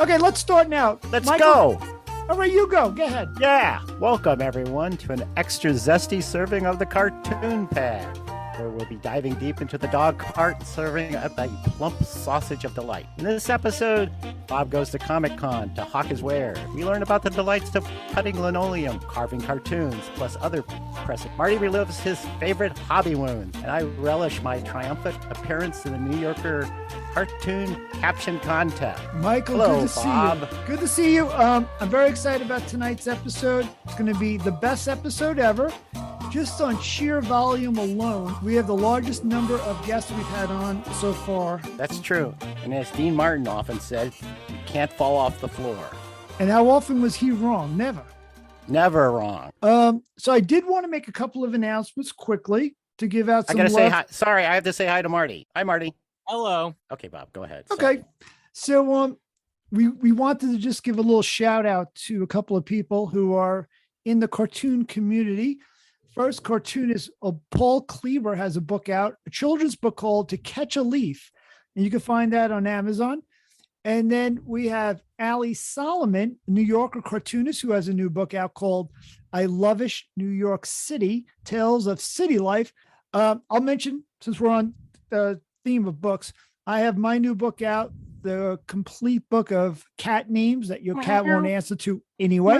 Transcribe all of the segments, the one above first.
Okay, let's start now. Let's Michael, go. All right, you go. Go ahead. Yeah. Welcome, everyone, to an extra zesty serving of the Cartoon Pad, where we'll be diving deep into the dog cart, serving up a plump sausage of delight. In this episode, Bob goes to Comic-Con to hawk his wares. We learn about the delights of cutting linoleum, carving cartoons, plus other pressing. Marty relives his favorite hobby wounds, and I relish my triumphant appearance in the New Yorker cartoon caption contest. Michael, Hello, good to Bob. see you. Good to see you. I'm very excited about tonight's episode. It's going to be the best episode ever. Just on sheer volume alone, we have the largest number of guests we've had on so far. That's true. And as Dean Martin often said, you can't fall off the floor. And how often was he wrong? Never. Never wrong. So I did want to make a couple of announcements quickly to give out some I gotta love. say hi. Sorry, I have to say hi to Marty. Hi, Marty. Hello. Okay, Bob, go ahead. Okay. So we wanted to just give a little shout out to a couple of people who are in the cartoon community. First cartoonist Paul Kleber has a book out, a children's book called To Catch a Leaf. And you can find that on Amazon. And then we have Ali Solomon, a New Yorker cartoonist who has a new book out called I Lovish New York City, Tales of City Life. I'll mention, since we're on the theme of books, I have my new book out, the complete book of cat names that your cat won't answer to anyway.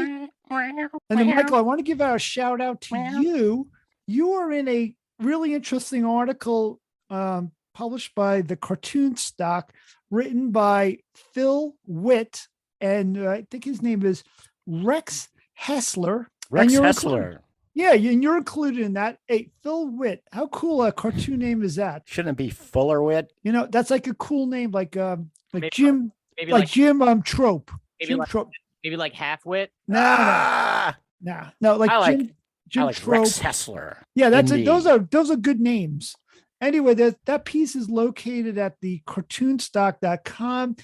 And then, Michael, I want to give out a shout out to you. You are in a really interesting article published by the Cartoon Stock, written by Phil Witt, and I think his name is Rex Hessler. Rex And Hessler. Yeah, and you're included in that. Hey, Phil Witt, how cool a cartoon name is that? Shouldn't it be Fullerwit? You know, that's like a cool name, like Maybe Jim, maybe like Jim Trope. maybe Jim like Trope. maybe like half-wit. No, Ah! like I like- Jim I like Trope. Rex Hessler. Yeah, that's it. Indeed. Those are good names. Anyway, that piece is located at the cartoonstock.com.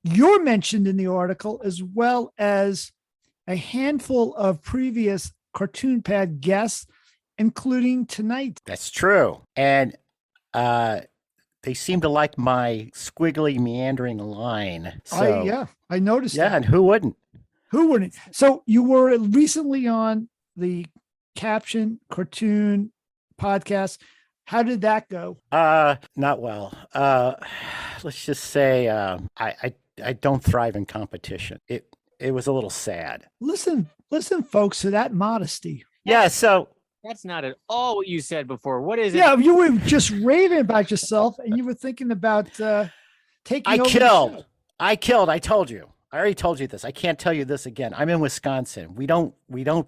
You're mentioned in the article, as well as a handful of previous Cartoon Pad guests, including tonight. That's true. And they seem to like my squiggly, meandering line. So, I noticed yeah, that. and who wouldn't? Who wouldn't? So you were recently on the Caption Cartoon podcast. How did that go? Not well. Let's just say I don't thrive in competition. It was a little sad. Listen, folks, to that modesty. Yeah, so That's not at all what you said before. What is it? Yeah, you were just raving about yourself, and you were thinking about taking I over the killed. show. I killed. I told you. I already told you this. I can't tell you this again. I'm in Wisconsin. We don't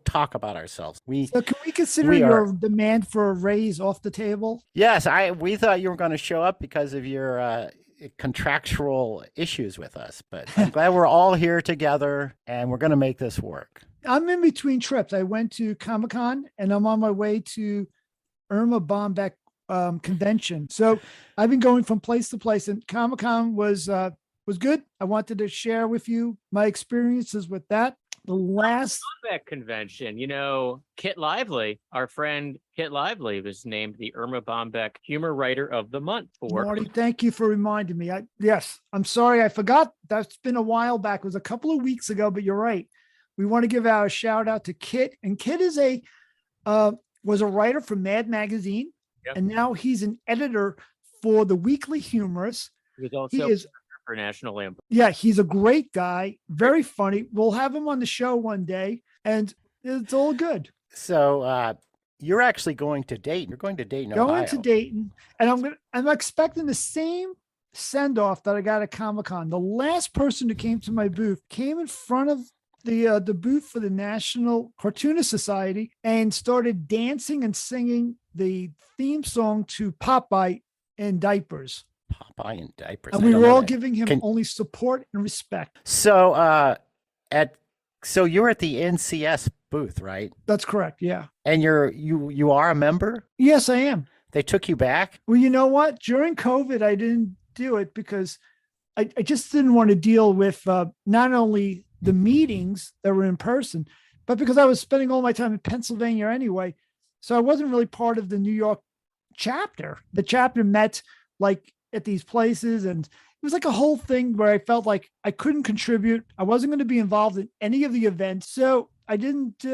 talk about ourselves. So can we consider we your are- demand for a raise off the table? Yes, we thought you were going to show up because of your contractual issues with us, but I'm glad we're all here together and we're going to make this work. I'm in between trips. I went to Comic-Con and I'm on my way to Irma Bombeck convention. So I've been going from place to place, and Comic-Con was good. I wanted to share with you my experiences with that. The last Bombeck convention. You know, Kit Lively, our friend Kit Lively, was named the Irma Bombeck Humor Writer of the Month for. Marty, thank you for reminding me. Yes, I'm sorry. I forgot. That's been a while back. It was a couple of weeks ago, but you're right. We want to give our shout out to Kit. And Kit is was a writer for Mad Magazine. Yep. And now he's an editor for the Weekly Humorist. He was He also is, for National Lampoon. yeah, he's a great guy. Very funny. We'll have him on the show one day, and it's all good. So you're actually going to Dayton. You're going to Dayton, Ohio. Going to Dayton, and I'm expecting the same send off that I got at Comic-Con. The last person who came to my booth came in front of the booth for the National Cartoonist Society and started dancing and singing the theme song to Popeye in diapers. Popeye in diapers. And I we don't were know all that. giving him Can- only support and respect. So so you're at the NCS booth, right? That's correct. Yeah. And you are a member? Yes, I am. They took you back? Well, you know what? During COVID, I didn't do it because I just didn't want to deal with not only the meetings that were in person, but because I was spending all my time in Pennsylvania anyway. So I wasn't really part of the New York chapter. The chapter met like at these places, and it was like a whole thing where I felt like I couldn't contribute. I wasn't going to be involved in any of the events. So I didn't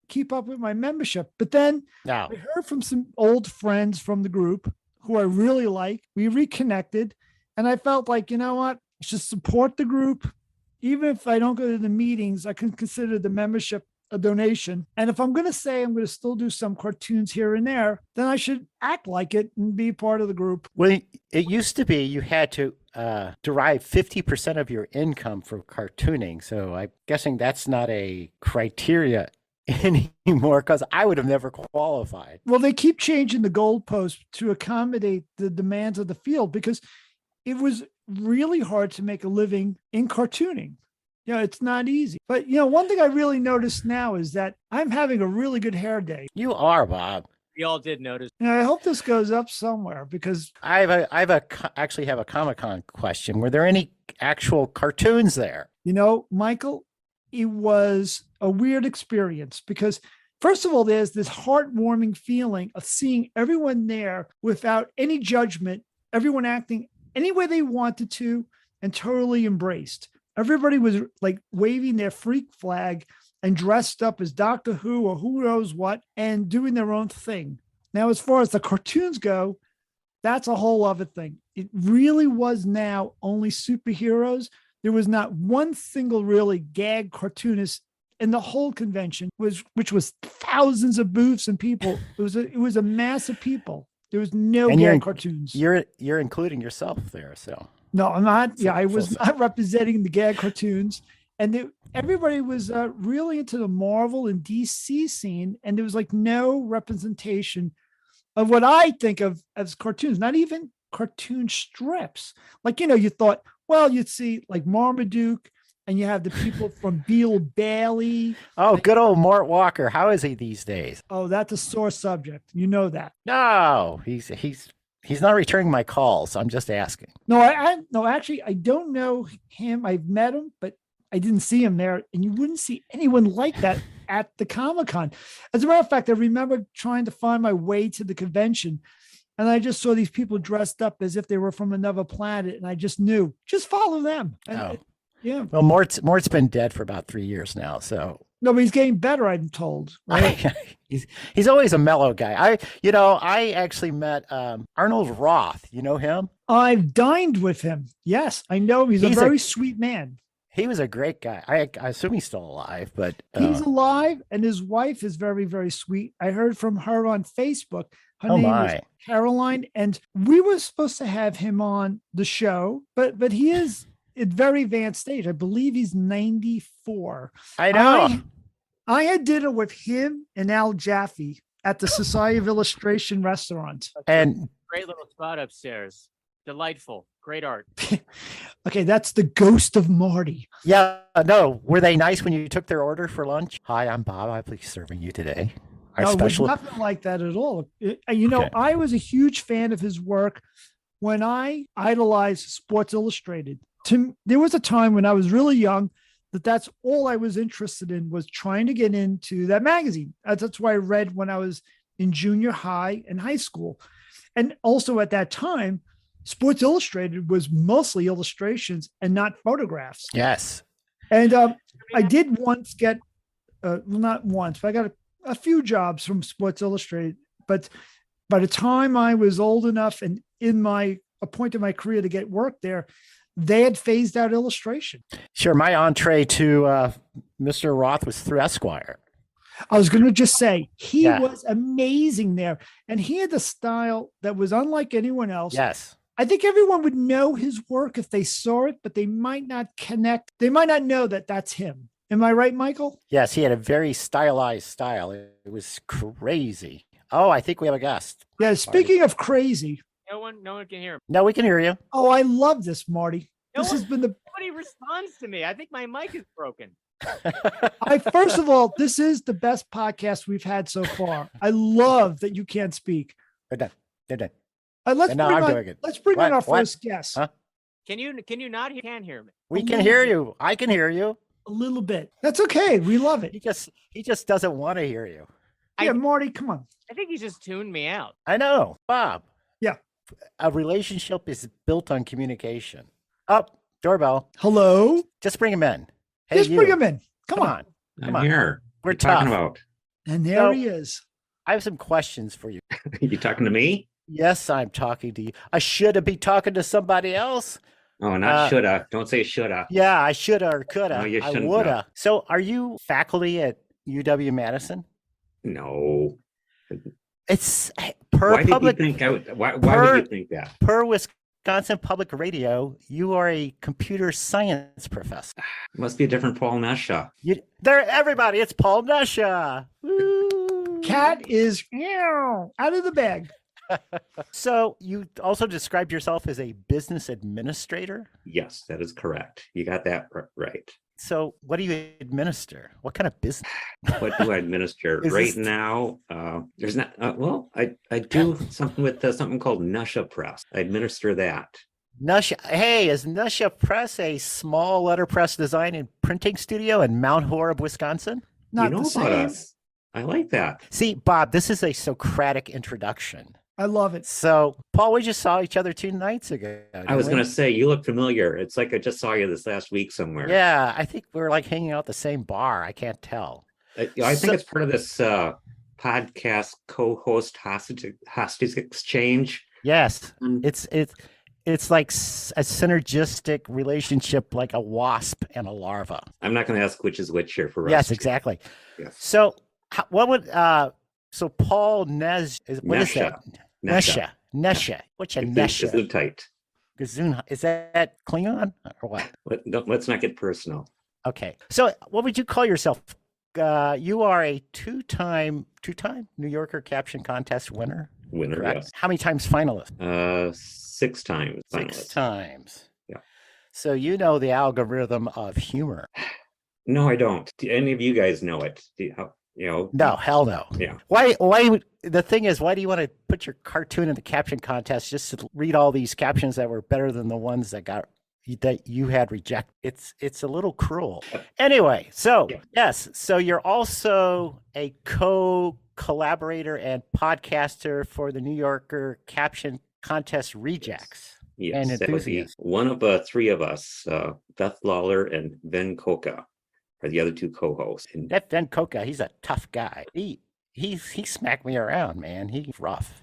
keep up with my membership. But then Now, I heard from some old friends from the group who I really like. We reconnected, and I felt like, you know what? I should support the group. Even if I don't go to the meetings, I can consider the membership a donation. And if I'm going to say I'm going to still do some cartoons here and there, then I should act like it and be part of the group. well, it used to be you had to derive 50% of your income from cartooning. So I'm guessing that's not a criteria anymore, because I would have never qualified. Well, they keep changing the goalposts to accommodate the demands of the field, because it was really hard to make a living in cartooning. It's not easy. But, one thing I really noticed now is that I'm having a really good hair day. You are, Bob. We all did notice. I hope this goes up somewhere, because actually have a Comic-Con question. Were there any actual cartoons there? Michael, it was a weird experience, because first of all, there's this heartwarming feeling of seeing everyone there without any judgment, everyone acting any way they wanted to and totally embraced. Everybody was like waving their freak flag and dressed up as Doctor Who or who knows what and doing their own thing. Now, as far as the cartoons go, that's a whole other thing. It really was now only superheroes. There was not one single really gag cartoonist in the whole convention, which was thousands of booths and people. It was a mass of people. There was no gag cartoons. You're including yourself there, so. No, I'm not. Yeah, I was not representing the gag cartoons. And everybody was really into the Marvel and DC scene. And there was like no representation of what I think of as cartoons, not even cartoon strips. Like, you thought, well, you'd see like Marmaduke, and you have the people from Beale Bailey. Oh, good old Mort Walker. How is he these days? Oh, that's a sore subject. You know that. No, he's not returning my calls. I'm just asking. No, no, actually, I don't know him. I've met him, but I didn't see him there. And you wouldn't see anyone like that at the Comic-Con. As a matter of fact, I remember trying to find my way to the convention, and I just saw these people dressed up as if they were from another planet. And I just knew, just follow them. And yeah. Well, Mort's been dead for about 3 years now, so. No, but he's getting better, I'm told. Right? he's always a mellow guy. I actually met Arnold Roth. You know him? I've dined with him. Yes, I know. He's a very sweet man. He was a great guy. I assume he's still alive, but he's alive, and his wife is very, very sweet. I heard from her on Facebook. Her name is Caroline, and we were supposed to have him on the show, but he is at very advanced stage. I believe he's 94. I know. I had dinner with him and Al Jaffe at the Society of Illustration restaurant. And great little spot upstairs. Delightful. Great art. Okay, that's the ghost of Marty. Yeah, no. Were they nice when you took their order for lunch? Hi, I'm Bob. I'll be serving you today. No, it was nothing like that at all. I was a huge fan of his work when I idolized Sports Illustrated. There was a time when I was really young that's all I was interested in, was trying to get into that magazine. That's why I read when I was in junior high and high school. And also at that time, Sports Illustrated was mostly illustrations and not photographs. Yes. And I did once get, not once, but I got a few jobs from Sports Illustrated. But by the time I was old enough and in a point in my career to get work there, they had phased out illustration. Sure. My entree to Mr. Roth was through Esquire. I was going to just say, he was amazing there. And he had the style that was unlike anyone else. Yes. I think everyone would know his work if they saw it, but they might not connect. They might not know that that's him. Am I right, Michael? Yes, he had a very stylized style. It was crazy. Oh, I think we have a guest. Yeah, speaking of crazy. No one can hear him. No, we can hear you. Oh, I love this, Marty. Nobody responds to me. I think my mic is broken. First of all, this is the best podcast we've had so far. I love that you can't speak. They're done. Let's bring on our first guest. Huh? Can you not hear? Can't hear me? We can hear you. I can hear you. A little bit. That's okay. We love it. He just doesn't want to hear you. Yeah, Marty, come on. I think he just tuned me out. I know, Bob. Yeah. A relationship is built on communication. Oh, doorbell. Hello. Just bring him in. Hey, Just you. bring him in. Come on. on. Come I'm on. here. We're What you talking tough. about? And there So- he is. I have some questions for you. You talking to me? Yes, I'm talking to you. I should be talking to somebody else. Oh, not shoulda. Don't say shoulda. Yeah, I shoulda or coulda. No, you I shouldn't woulda. have. So, are you faculty at UW-Madison? No. It's per Why public. did you think I would, why per- would you think that? Per Wisconsin Public Radio, you are a computer science professor. It must be a different Paul Nesja. Everybody, it's Paul Nesja. Woo. Cat is out of the bag. So you also described yourself as a business administrator. Yes, that is correct. You got that right. So what do you administer? What kind of business? What do I administer Is right this- now? There's not. Well, I do something with something called Nesja Press. I administer that. Nesja. Hey, is Nesja Press a small letterpress design and printing studio in Mount Horeb, Wisconsin? Not you know the about same. us. I like that. See, Bob, this is a Socratic introduction. I love it. So, Paul, we just saw each other 2 nights ago. I was didn't going we? to say you look familiar. It's like I just saw you this last week somewhere. Yeah, I think we're like hanging out at the same bar. I can't tell. I So- think it's part of this podcast co-host hostage exchange. Yes, Mm. it's like a synergistic relationship, like a wasp and a larva. I'm not going to ask which is which here for us. Yes, exactly. Yes. So, what would so Paul Nez is what is that? Nesja. What's a Nesja? Gesundheit. Gesundheit. Is that Klingon or what? Let's not get personal. Okay. So, what would you call yourself? You are a two-time New Yorker caption contest winner. Winner, Correct. yes. How many times finalist? 6 times. 6 finalist. times. Yeah. So you know the algorithm of humor. No, I don't. Do any of you guys know it? You know? No, hell no. Yeah. Why the thing is, why do you want to put your cartoon in the caption contest just to read all these captions that were better than the ones that you had rejected? It's a little cruel. Anyway, so Yeah. yes, so you're also a collaborator and podcaster for the New Yorker caption contest rejects. Yes, And that would be enthusiast. one of 3 of us. Beth Lawler and Ben Koka are the other 2 co-hosts. And That Ben Coca, he's a tough guy. He smacked me around, man. He's rough.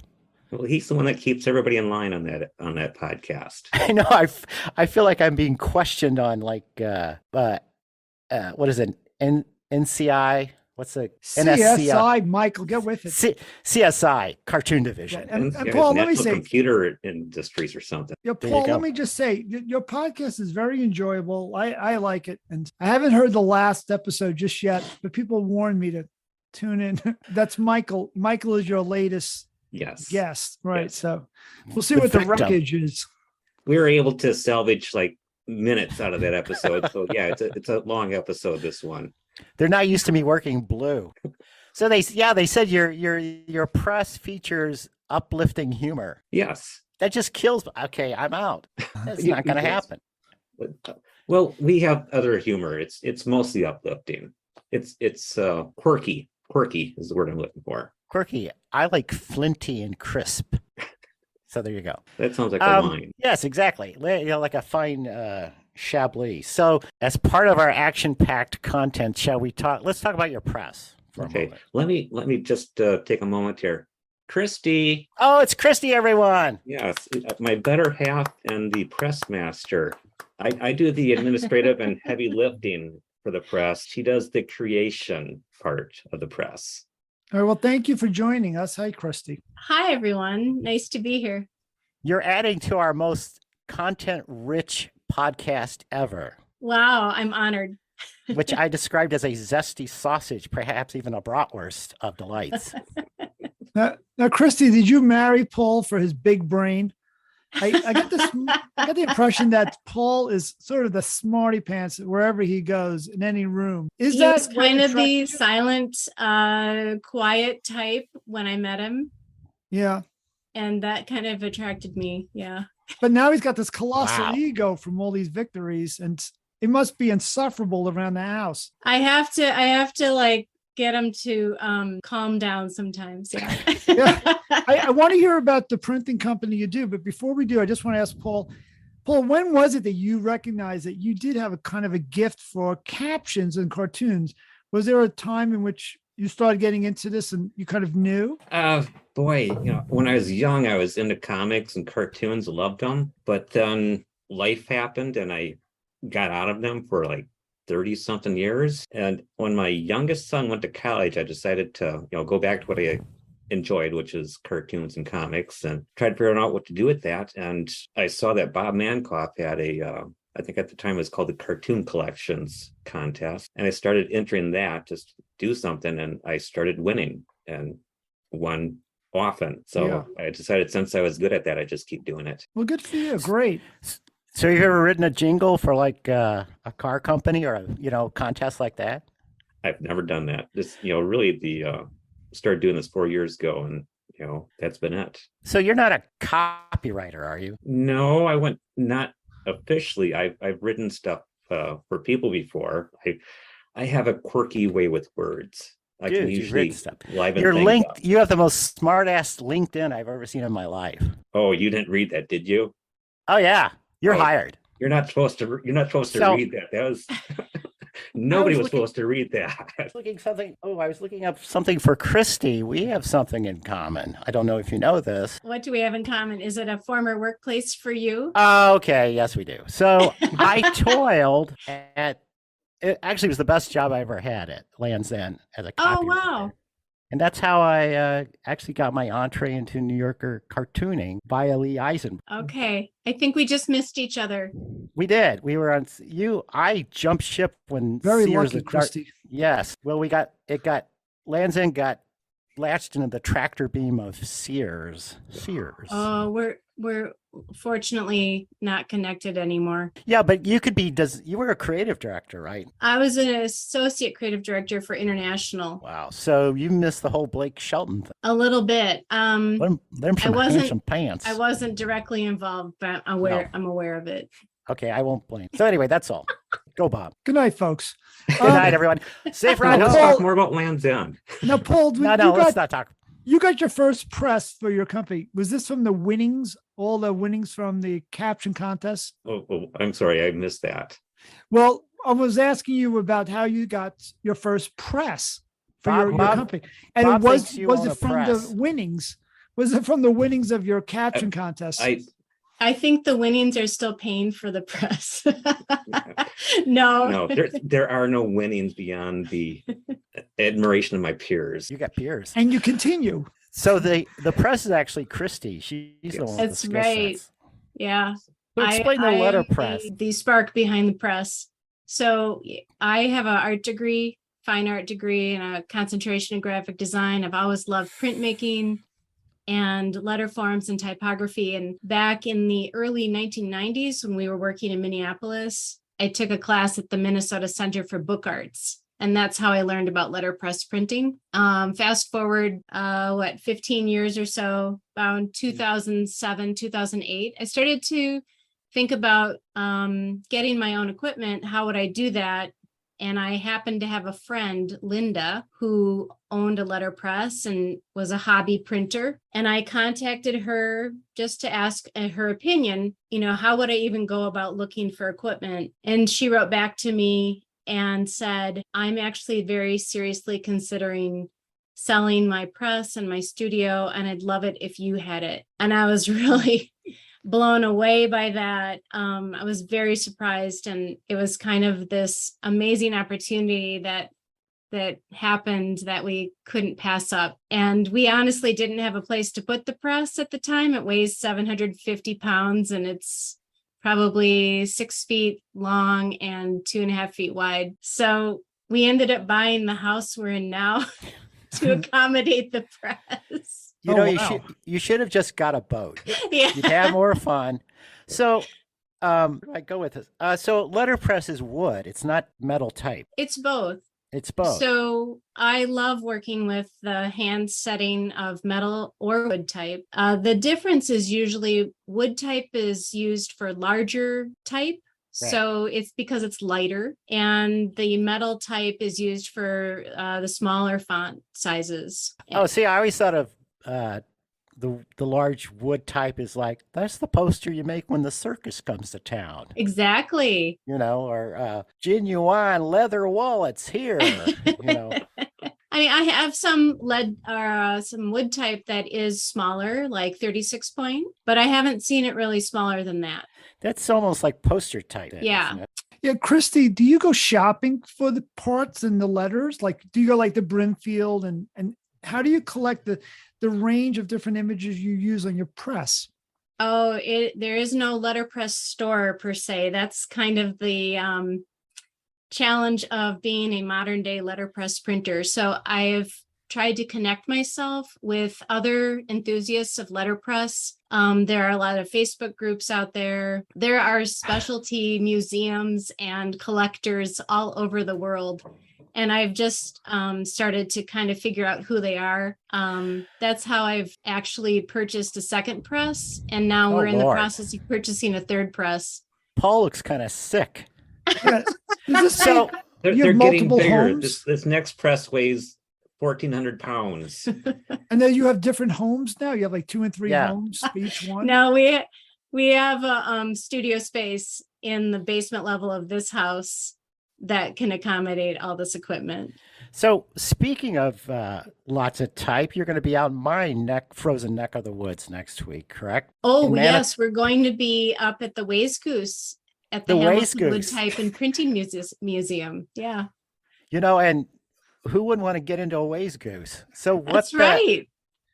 well, he's the one that keeps everybody in line on that podcast. I know. I feel like I'm being questioned on like what is it? NCI? What's the CSI, Michael, get with it. CSI Cartoon Division. Yeah, and Yeah, Paul, let me National say, Computer Industries or something. yeah, There you Paul, go. let me just say, your podcast is very enjoyable. I like it, and I haven't heard the last episode just yet, but people warned me to tune in. That's Michael. Michael is your latest Yes. guest, right? Yes. So we'll see The what the victim. wreckage is. We were able to salvage like minutes out of that episode. So yeah, it's a long episode, this one. They're not used to me working blue. So they said your press features uplifting humor. Yes. That just kills. Okay, I'm out. That's not going to Yes. happen. Well, we have other humor. It's mostly uplifting. It's quirky. Quirky is the word I'm looking for. Quirky. I like flinty and crisp. So there you go. That sounds like a line. Yes, exactly. Like a fine Chablis. So, as part of our action-packed content, shall we talk? Let's talk about your press for a Okay. moment. Let me just take a moment here. Christy, Oh, it's Christy, everyone. yes, my better half and the press master. I do the administrative and heavy lifting for the press. She does the creation part of the press. All right. Well, thank you for joining us. Hi, Christy. Hi, everyone. Nice to be here. You're adding to our most content-rich podcast ever, Wow, I'm honored. which I described as a zesty sausage, perhaps even a bratwurst of delights. Now, Christy, did you marry Paul for his big brain? I get this. I get the impression that Paul is sort of the smarty pants wherever he goes in any room. Is He that was kind of the attractive? silent, quiet type when I met him, Yeah, and that kind of attracted me. Yeah. but now he's got this colossal Wow. ego from all these victories, and it must be insufferable around the house. I have to like get them to calm down sometimes. Yeah. Yeah. I want to hear about the printing company you do, but before we do, I just want to ask Paul. Paul, when was it that you recognized that you did have a kind of a gift for captions and cartoons? Was there a time in which you started getting into this and you kind of knew? Boy, when I was young, I was into comics and cartoons, loved them. But then life happened and I got out of them for like 30 something years. And when my youngest son went to college, I decided to, go back to what I enjoyed, which is cartoons and comics, and tried figuring out what to do with that. And I saw that Bob Mankoff had I think at the time it was called the Cartoon Collections contest. And I started entering that just to do something, and I started winning and won often. So I decided since I was good at that, I just keep doing it. Well, good for you. Great. So you've ever written a jingle for like a car company or a contest like that? I've never done that. This, really started doing this 4 years ago, and that's been it. So you're not a copywriter, are you? No, I went not officially. I've written stuff for people before. I have a quirky way with words. I can usually liven You're things linked. up. You have the most smart ass LinkedIn I've ever seen in my life. Oh, you didn't read that, did you? Oh yeah, you're hired. You're not supposed to read that. That was nobody was supposed to read that. I was looking up something for Christy. We have something in common. I don't know if you know this. What do we have in common? Is it a former workplace for you? Okay, yes, we do. So I toiled at. It actually was the best job I ever had at Land's End as a copywriter. Oh wow! And that's how I actually got my entree into New Yorker cartooning via Lee Eisenberg. Okay, I think we just missed each other. We did. We were on I jumped ship when Very Sears lucky, Christy. Yes. Well, Land's End got latched into the tractor beam of Sears. Oh, we're fortunately not connected anymore. Yeah, but you were a creative director, right? I was an associate creative director for International. Wow. So you missed the whole Blake Shelton thing. A little bit. Them some handsome pants. I wasn't directly involved, but I'm aware of it. Okay, I won't blame. So anyway, that's all. Go, Bob. Good night, folks. Good night, everyone. Safe ride Let's home. talk more about Land's End. Now, Paul, Let's not talk. You got your first press for your company. Was this from the winnings, all the winnings from the caption contest? Oh, I'm sorry, I missed that. Well, I was asking you about how you got your first press for your company. And Bob was thinks it from press. the winnings? Was it from the winnings of your caption contest? I think the winnings are still paying for the press. No, there are no winnings beyond the admiration of my peers. You got peers. And you continue. So the press is actually Christy. She's the one. That's right. Yeah. So explain the letterpress. The spark behind the press. So I have an art degree, fine art degree, and a concentration in graphic design. I've always loved printmaking and letter forms and typography. And back in the early 1990s, when we were working in Minneapolis, I took a class at the Minnesota Center for Book Arts. And that's how I learned about letterpress printing. Fast forward, 15 years or so, about 2007, 2008, I started to think about getting my own equipment. How would I do that? And I happened to have a friend, Linda, who owned a letterpress and was a hobby printer. And I contacted her just to ask her opinion, how would I even go about looking for equipment? And she wrote back to me and said, I'm actually very seriously considering selling my press and my studio, and I'd love it if you had it. And I was really blown away by that. I was very surprised, and it was kind of this amazing opportunity that happened that we couldn't pass up. And we honestly didn't have a place to put the press at the time. It weighs 750 pounds and it's probably 6 feet long and 2.5 feet wide. So we ended up buying the house we're in now to accommodate the press. You should have just got a boat. Yeah. You'd have more fun. So I go with this. So letterpress is wood. It's not metal type. It's both. It's both. So I love working with the hand setting of metal or wood type. The difference is usually wood type is used for larger type. So it's because it's lighter, and the metal type is used for the smaller font sizes. Oh, see, I always thought of the large wood type is like, that's the poster you make when the circus comes to town. Exactly. Or genuine leather wallets here. I mean, I have some lead or some wood type that is smaller, like 36 point, but I haven't seen it really smaller than that. That's almost like poster type. Yeah. Isn't it? Yeah, Christy, do you go shopping for the parts and the letters? Like, do you go like the Brimfield and how do you collect the range of different images you use on your press? Oh, there is no letterpress store per se. That's kind of the challenge of being a modern day letterpress printer. So I've tried to connect myself with other enthusiasts of letterpress. There are a lot of Facebook groups out there. There are specialty museums and collectors all over the world. And I've just started to kind of figure out who they are. That's how I've actually purchased a second press. And now we're in the process of purchasing a third press. Paul looks kind of sick. Yeah. So They're getting multiple bigger. homes? This next press weighs 1,400 pounds. And then you have different homes now. You have like 2 and 3 Yeah. homes for each one. No, we have a studio space in the basement level of this house that can accommodate all this equipment. So speaking of lots of type, you're going to be out in my frozen neck of the woods next week, correct? Oh, In yes, we're going to be up at the Ways Goose at the The Hamilton Ways Wood Goose. Type and Printing Museum. Yeah, And who wouldn't want to get into a Ways Goose? So what's that's right.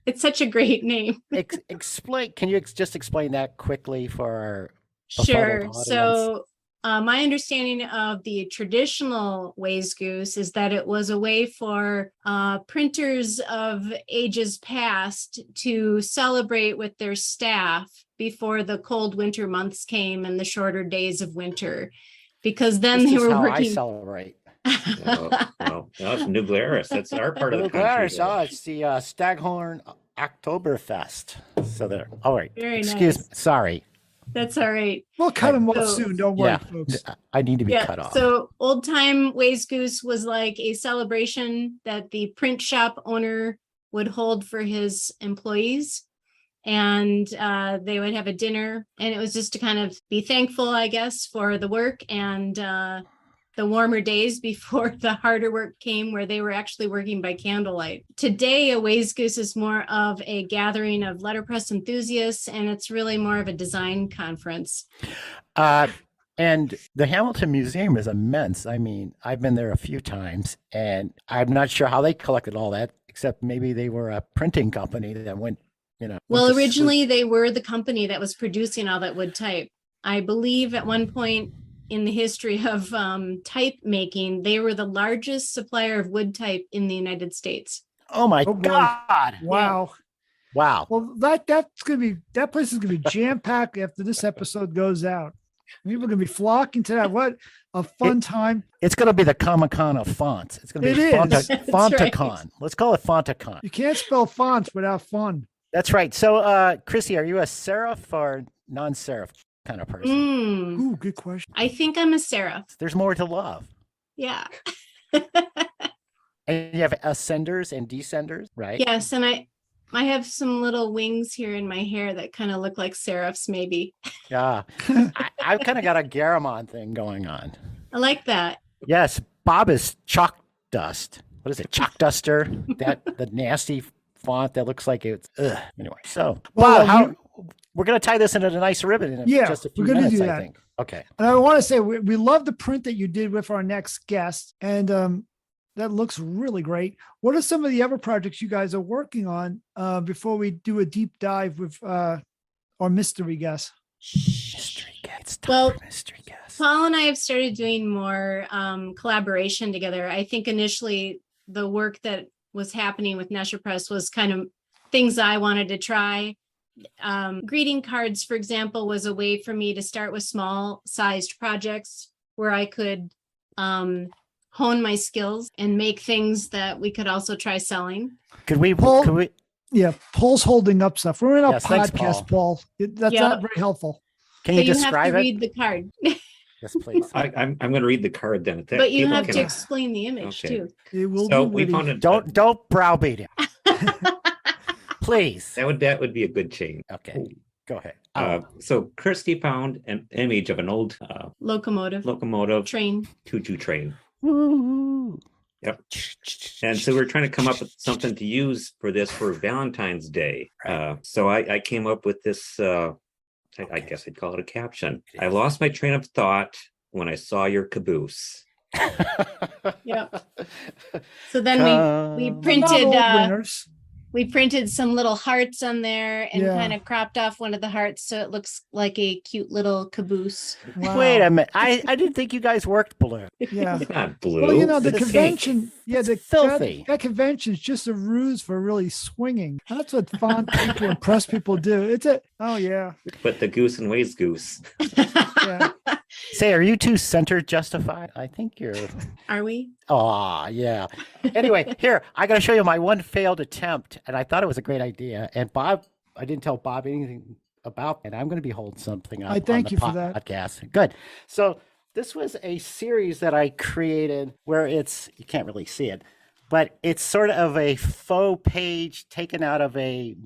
It's such a great name. Explain. Can you just explain that quickly for our Sure. befuddled audience? So my understanding of the traditional Ways Goose is that it was a way for printers of ages past to celebrate with their staff before the cold winter months came and the shorter days of winter, because then This they is were how I working. celebrate. Well, that's New Glarus. That's our part of the country. Glarus, it's the Staghorn Oktoberfest. So there. All right. Very Excuse nice. me. Sorry. That's all right. We'll cut them off So- soon. Don't worry, Yeah. folks. I need to be cut off. So old time Ways Goose was like a celebration that the print shop owner would hold for his employees. And they would have a dinner, and it was just to kind of be thankful, I guess, for the work and the warmer days before the harder work came, where they were actually working by candlelight. Today, a Ways Goose is more of a gathering of letterpress enthusiasts, and it's really more of a design conference. And the Hamilton Museum is immense. I mean, I've been there a few times, and I'm not sure how they collected all that, except maybe they were a printing company that went, Well, went to originally they were the company that was producing all that wood type. I believe at one point in the history of type making, they were the largest supplier of wood type in the United States. Oh my Oh, boy. God. Wow. Wow. Well, that place is gonna be jam packed after this episode goes out. People are gonna be flocking to that. What a fun time! It's going to be the Comic-Con of fonts. It's going to be It is. That's Fonticon. right. Let's call it Fonticon. You can't spell fonts without fun. That's right. So, Chrissy, are you a serif or non-serif kind of person? Ooh, good question. I think I'm a serif. There's more to love. Yeah. And you have ascenders and descenders, right? Yes, and I have some little wings here in my hair that kind of look like serifs, maybe. Yeah. I've kind of got a Garamond thing going on. I like that. Yes, Bob is chalk dust. What is it? Chalk duster? The nasty font that looks like it's anyway. So Well, Bob, we're gonna tie this into a nice ribbon in Yeah, just a few we're gonna minutes, do I that. think. Okay. And I want to say we love the print that you did with our next guest, and that looks really great. What are some of the other projects you guys are working on before we do a deep dive with our mystery guest? Mystery guest. It's time Well, for mystery guest. Paul and I have started doing more collaboration together. I think initially the work that was happening with Nesja Press was kind of things I wanted to try. Greeting cards, for example, was a way for me to start with small sized projects where I could hone my skills and make things that we could also try selling. Could we? Paul- Yeah, Paul's holding up stuff. We're in a Yes, thanks, podcast, Paul. That's Yeah. not very helpful. Can So you you have describe to it? read the card. Yes, please. I'm going to read the card then. But you People have to can- explain the image Okay. too. It will So be we witty. found it. Don't browbeat him, please. That would be a good change. Okay, go ahead. So Kirsty found an image of an old Locomotive, locomotive train. choo-choo train. Woo. Yep. And so we're trying to come up with something to use for this for Valentine's Day. So I came up with this, I guess I'd call it a caption. I lost my train of thought when I saw your caboose. Yeah. So then we Not printed all winners. we printed some little hearts on there and Yeah. kind of cropped off one of the hearts so it looks like a cute little caboose. Wow. Wait a minute. I didn't think you guys worked blue. Yeah. It's not blue. Well, you know, the It's convention, yeah, It's the filthy. that convention is just a ruse for really swinging. That's what fond people and press people do. Oh yeah. But the goose and ways goose. Yeah. Say, are you too center justified? I think you're. Are we? Oh, yeah. Anyway, here, I got to show you my one failed attempt. And I thought it was a great idea. And Bob, I didn't tell Bob anything about it. I'm going to be holding something up I thank on the you for that. podcast. Good. So this was a series that I created where you can't really see it, but it's sort of a faux page taken out of a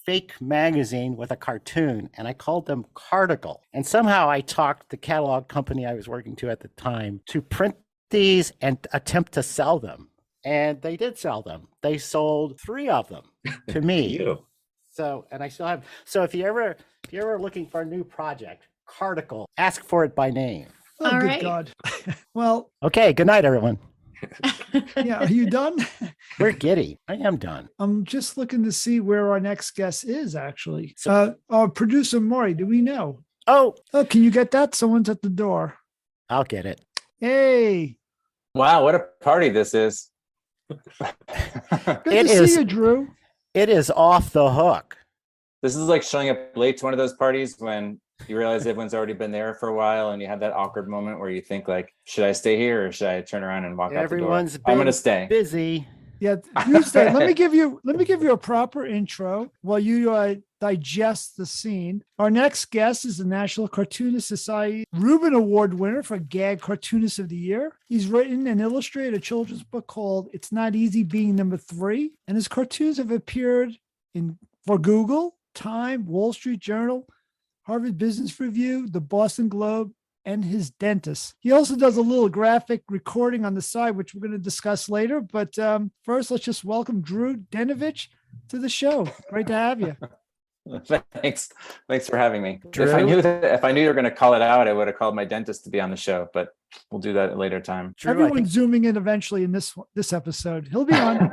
fake magazine with a cartoon, and I called them Cardicle. And somehow I talked the catalog company I was working to at the time to print these and attempt to sell them. And they did sell them. They sold 3 of them to me. You. So, and I still have. So if you're ever looking for a new project, Cardicle, ask for it by name. Oh, All good right. God. Well, Okay. Good night, everyone. yeah. Are you done? We're giddy. I am done. I'm just looking to see where our next guest is actually. So- Our producer Maury, do we know? Oh, Oh, can you get that? Someone's at the door. I'll get it. Hey, Wow, what a party this is. good It to is- see you, Drew. It is off the hook. This is like showing up late to one of those parties when you realize everyone's already been there for a while and you have that awkward moment where you think like, should I stay here or should I turn around and walk Everyone's out the door? I'm been gonna stay. busy. Yeah, Tuesday. Let me give you a proper intro while you digest the scene. Our next guest is the National Cartoonist Society Reuben Award winner for Gag Cartoonist of the Year. He's written and illustrated a children's book called "It's Not Easy Being Number 3," and his cartoons have appeared for Google, Time, Wall Street Journal, Harvard Business Review, the Boston Globe, and his dentist. He also does a little graphic recording on the side, which we're going to discuss later. But first, let's just welcome Drew Dernavich to the show. Great to have you. Thanks for having me. Drew? If I knew you were going to call it out, I would have called my dentist to be on the show, but we'll do that at a later time. Drew, I Everyone's zooming in eventually in this episode. He'll be on.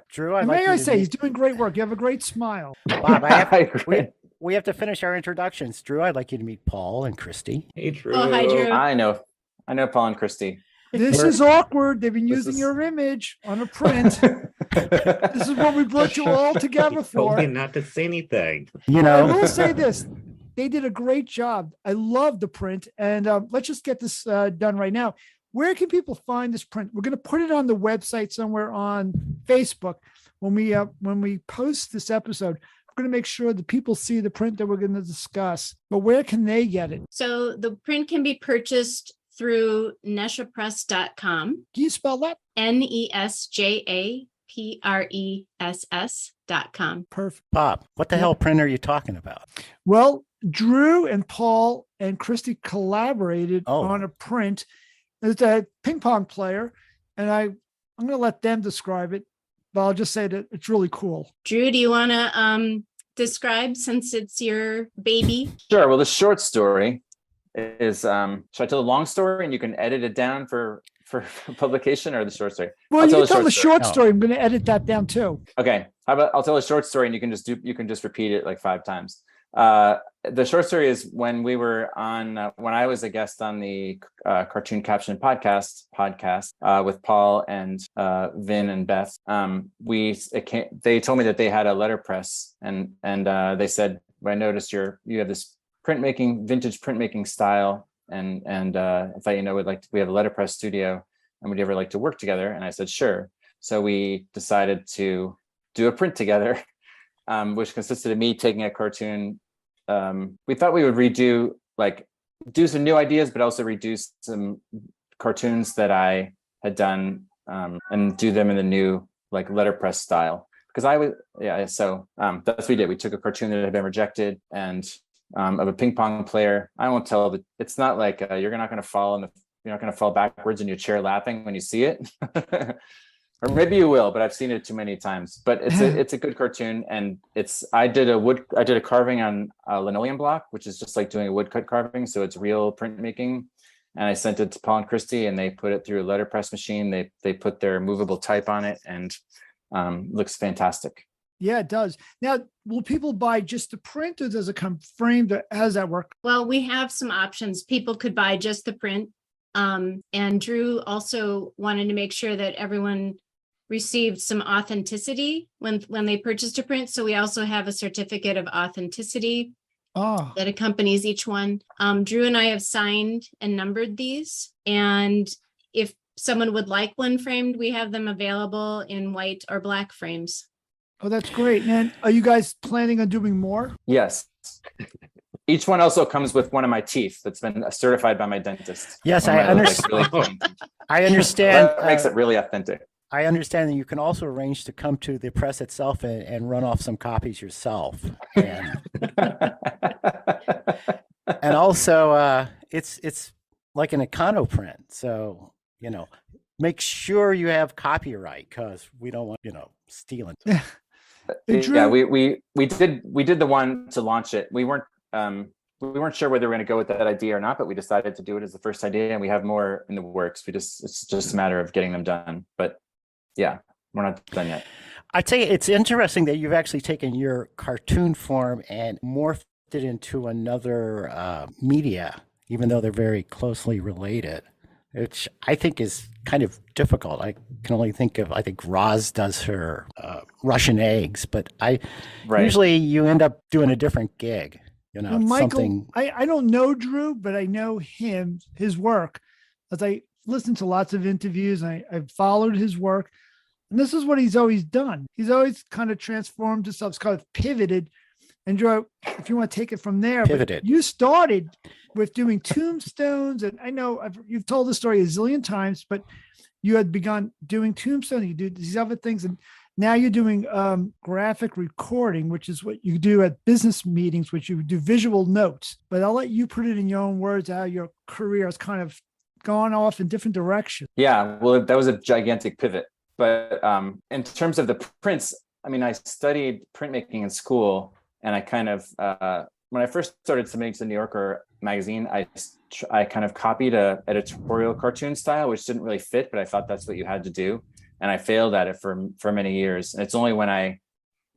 Drew, And may I say, he's doing great work. You have a great smile. Bob, I agree. we have to finish our introductions. Drew, I'd like you to meet Paul and Christy. Hey, Drew. Oh, hi, Drew. I know Paul and Christy. This is awkward. They've been This using is- your image on a print. This is what we brought you all together Told for. you not to say anything. You I know, will say this. They did a great job. I love the print. And let's just get this done right now. Where can people find this print? We're going to put it on the website somewhere on Facebook. When we post this episode, we're going to make sure that people see the print that we're going to discuss. But where can they get it? So the print can be purchased through nesjapress.com, Can you spell that? NESJAPRESS.com. Perfect. Bob, what the hell print are you talking about? Well, Drew and Paul and Christy collaborated on a print. It's a ping pong player, and I'm going to let them describe it, but I'll just say that it's really cool. Drew, do you want to describe since it's your baby? Sure. Well, the short story is should I tell the long story and you can edit it down for publication, or the short story? Well, I'll you tell can tell the short story. story. I'm going to edit that down too. Okay. How about I'll tell a short story and you can just repeat it like 5 times. The short story is when we were on when I was a guest on the Cartoon Caption podcast with Paul and Vin and Beth. They told me that they had a letterpress and they said, I noticed you have this vintage printmaking style, and I thought, we have a letterpress studio, and would you ever like to work together? And I said sure. So we decided to do a print together, which consisted of me taking a cartoon. We thought we would redo like do some new ideas, but also reduce some cartoons that I had done, and do them in the new like letterpress style. Because so that's what we did. We took a cartoon that had been rejected and of a ping pong player. I won't tell, but it's not like you're not going to fall backwards in your chair laughing when you see it. Or maybe you will, but I've seen it too many times. But it's a good cartoon, and I did a carving on a linoleum block, which is just like doing a woodcut carving, so it's real printmaking. And I sent it to Paul and Christy, and they put it through a letterpress machine. They put their movable type on it, and looks fantastic. Yeah, it does. Now, will people buy just the print, or does it come framed? How does that work? Well, we have some options. People could buy just the print. And Drew also wanted to make sure that everyone received some authenticity when they purchased a print. So we also have a certificate of authenticity that accompanies each one. Drew and I have signed and numbered these. And if someone would like one framed, we have them available in white or black frames. Oh, that's great. And are you guys planning on doing more? Yes. Each one also comes with one of my teeth that's been certified by my dentist. Yes, I understand. I understand. That makes it really authentic. I understand that you can also arrange to come to the press itself and run off some copies yourself. And, and also, it's like an econo print. So, make sure you have copyright, because we don't want, stealing. Yeah, we did the one to launch it. We weren't sure whether we were going to go with that idea or not, but we decided to do it as the first idea, and we have more in the works. It's just a matter of getting them done. But yeah, we're not done yet. I'd say it's interesting that you've actually taken your cartoon form and morphed it into another media, even though they're very closely related, which I think is kind of difficult. I can only think Roz does her Russian eggs, but usually you end up doing a different gig. Michael, I don't know Drew, but I know his work, as I listened to lots of interviews, and I've followed his work. And this is what he's always done. He's always kind of transformed himself. It's kind of pivoted. And Drew, if you want to take it from there, pivoted. You started with doing tombstones. And I know you've told the story a zillion times, but you had begun doing tombstones. You do these other things. And now you're doing graphic recording, which is what you do at business meetings, which you do visual notes. But I'll let you put it in your own words, how your career has kind of gone off in different directions. Yeah, well, that was a gigantic pivot. But in terms of the prints, I studied printmaking in school, and I kind of, when I first started submitting to the New Yorker magazine, I kind of copied a editorial cartoon style, which didn't really fit, but I thought that's what you had to do. And I failed at it for many years. And it's only when I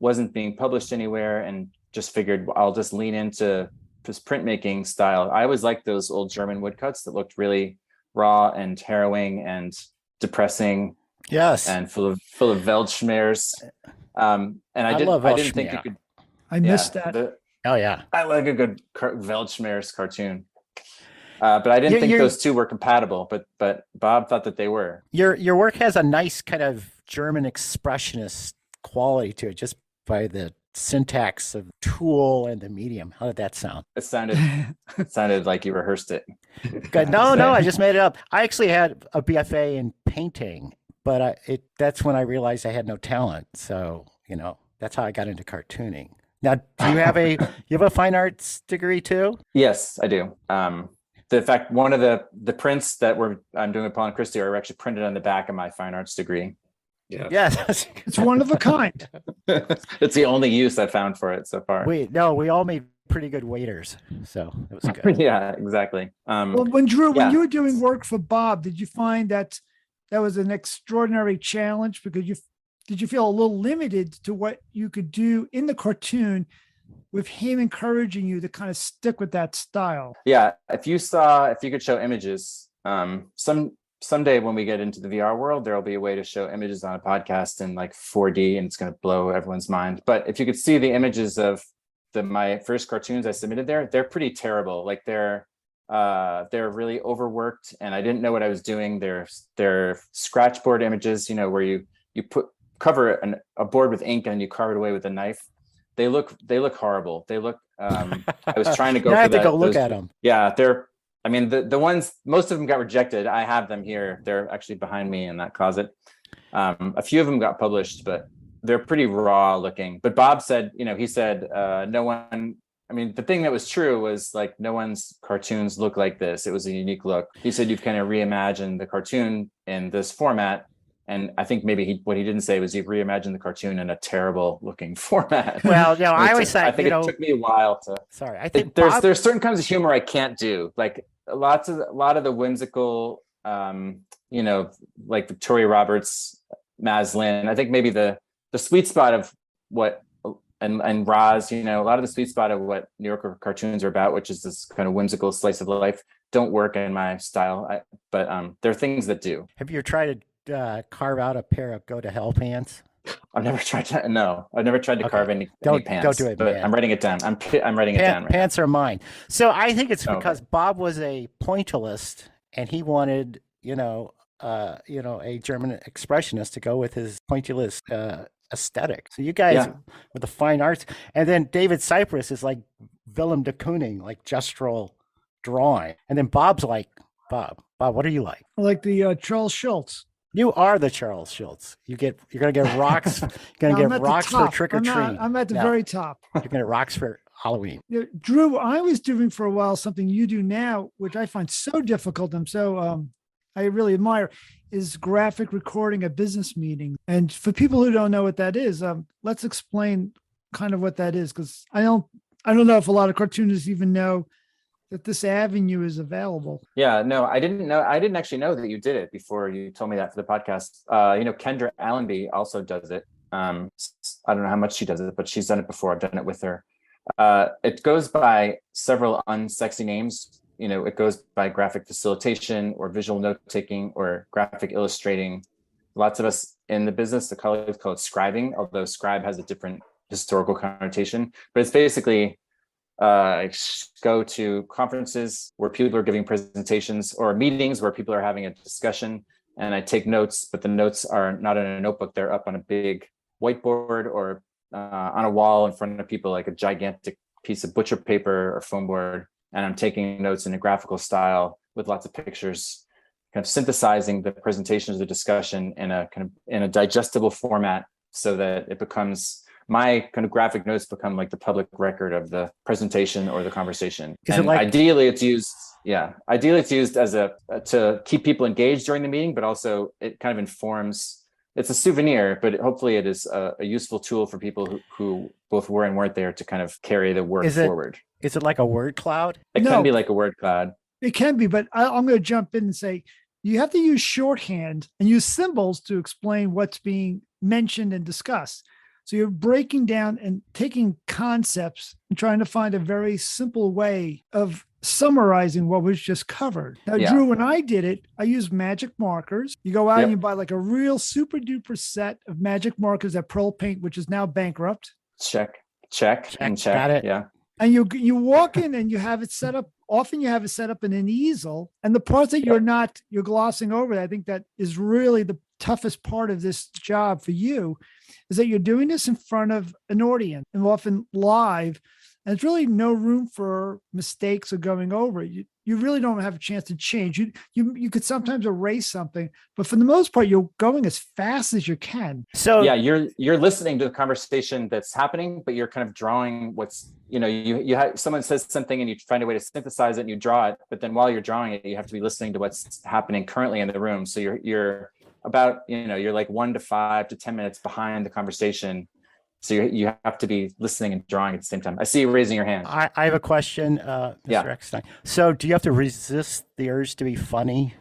wasn't being published anywhere and just figured I'll just lean into this printmaking style. I always liked those old German woodcuts that looked really raw and harrowing and depressing. Yes. And full of Weltschmerz. And I didn't think you could. I missed that. Oh yeah. I like a good Weltschmerz cartoon. But I didn't think those two were compatible, but Bob thought that they were. Your work has a nice kind of German expressionist quality to it, just by the syntax of tool and the medium. How did that sound? It sounded like you rehearsed it. Good. No, I just made it up. I actually had a BFA in painting, but that's when I realized I had no talent. So, that's how I got into cartooning. Now, do you have a fine arts degree too? Yes, I do. In fact, one of the prints that I'm doing with Paul and Christy are actually printed on the back of my fine arts degree. Yeah. Yes. It's one of a kind. It's the only use I've found for it so far. We all made pretty good waiters, so it was good. Yeah, exactly. Well, when you were doing work for Bob, did you find that was an extraordinary challenge? Because did you feel a little limited to what you could do in the cartoon with him encouraging you to kind of stick with that style? Yeah, if you could show images, someday when we get into the VR world, there'll be a way to show images on a podcast in like 4D, and it's going to blow everyone's mind. But if you could see the images of my first cartoons I submitted there, they're pretty terrible. Like they're really overworked, and I didn't know what I was doing. They're scratchboard images, where you cover a board with ink and you carve it away with a knife. They look horrible. They look. I was trying to go. I have to go look at them. Yeah, I mean, the ones, most of them got rejected. I have them here. They're actually behind me in that closet. A few of them got published, but they're pretty raw looking. But Bob said, he said, no one, I mean, the thing that was true was like, no one's cartoons look like this. It was a unique look. He said, you've kind of reimagined the cartoon in this format. And I think maybe what he didn't say was you've reimagined the cartoon in a terrible looking format. Well, I always say, I think it took me a while to. Sorry, I think there's certain kinds of humor I can't do. Like a lot of the whimsical, like Victoria Roberts, Maslin. I think maybe the sweet spot of what and Roz, a lot of the sweet spot of what New Yorker cartoons are about, which is this kind of whimsical slice of life, don't work in my style. But there are things that do. Have you tried to carve out a pair of go to hell pants? I've never tried to. No, I've never tried to carve any pants. Don't do it, but man. I'm writing it down. I'm writing it down. Pants are mine. So I think it's because Bob was a pointillist, and he wanted, a German expressionist to go with his pointillist aesthetic. So you guys with the fine arts, and then David Cypress is like Willem de Kooning, like gestural drawing, and then Bob's like Bob, what are you like? Like the Charles Schultz. You are the Charles Schultz. You're gonna get rocks. You're gonna get rocks for trick or treat. I'm at the very top. You're gonna get rocks for Halloween. Drew, I was doing for a while something you do now, which I find so difficult. I really admire, is graphic recording a business meeting. And for people who don't know what that is, let's explain kind of what that is, because I don't know if a lot of cartoonists even know that this avenue is available. Yeah, no, I didn't know. I didn't actually know that you did it before you told me that for the podcast. Kendra Allenby also does it. I don't know how much she does it, but she's done it before. I've done it with her. It goes by several unsexy names. It goes by graphic facilitation or visual note taking or graphic illustrating. Lots of us in the business, the colleagues call it scribing, although scribe has a different historical connotation. But it's basically go to conferences where people are giving presentations or meetings where people are having a discussion, and I take notes, but the notes are not in a notebook. They're up on a big whiteboard or on a wall in front of people, like a gigantic piece of butcher paper or foam board. And I'm taking notes in a graphical style with lots of pictures, kind of synthesizing the presentations, the discussion in a digestible format so that it becomes, my kind of graphic notes become like the public record of the presentation or the conversation. Ideally it's used as to keep people engaged during the meeting, but also it kind of informs. It's a souvenir, but hopefully it is a useful tool for people who both were and weren't there to kind of carry the work forward. Is it like a word cloud? It can be like a word cloud. It can be, but I'm going to jump in and say, you have to use shorthand and use symbols to explain what's being mentioned and discussed. So you're breaking down and taking concepts and trying to find a very simple way of summarizing what was just covered. Now, Drew, when I did it, I used magic markers. You go out and you buy like a real super duper set of magic markers at Pearl Paint, which is now bankrupt. Check. Got it. Yeah. And you walk in and you have it set up. Often you have it set up in an easel, and the parts that you're glossing over, I think that is really the toughest part of this job for you, is that you're doing this in front of an audience and often live. And there's really no room for mistakes or going over it. You really don't have a chance to change. You could sometimes erase something, but for the most part, you're going as fast as you can. So you're listening to the conversation that's happening, but you're kind of drawing what's, you have someone says something and you find a way to synthesize it and you draw it. But then while you're drawing it, you have to be listening to what's happening currently in the room. So you're about, you're like 1 to 5 to 10 minutes behind the conversation. So you have to be listening and drawing at the same time. I see you raising your hand. I have a question, Mr. Eckstein. So do you have to resist the urge to be funny?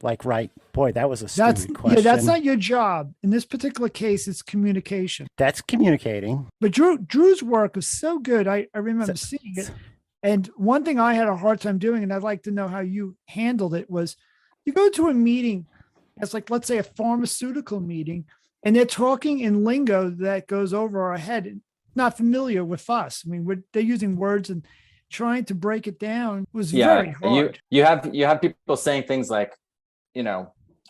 Like, right, boy, that was a stupid question. Yeah, that's not your job. In this particular case, it's communication. That's communicating. But Drew's work was so good. I remember seeing it. And one thing I had a hard time doing, and I'd like to know how you handled it, was you go to a meeting, it's like, let's say a pharmaceutical meeting, and they're talking in lingo that goes over our head, not familiar with us. I mean, they're using words, and trying to break it down was very hard. You have people saying things like,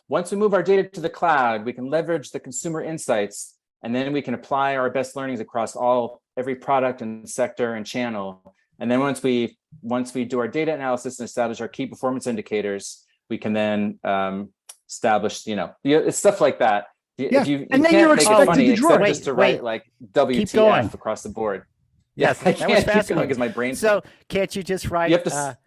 once we move our data to the cloud, we can leverage the consumer insights, and then we can apply our best learnings across every product and sector and channel. And then once we do our data analysis and establish our key performance indicators, we can then establish, it's stuff like that. Yeah, If you and then can't you're make it expected funny to draw it. except just to write like Keep going. WTF across the board. Yes, I that was can't keep going fascinating. because my brain's So can't you just write, You have to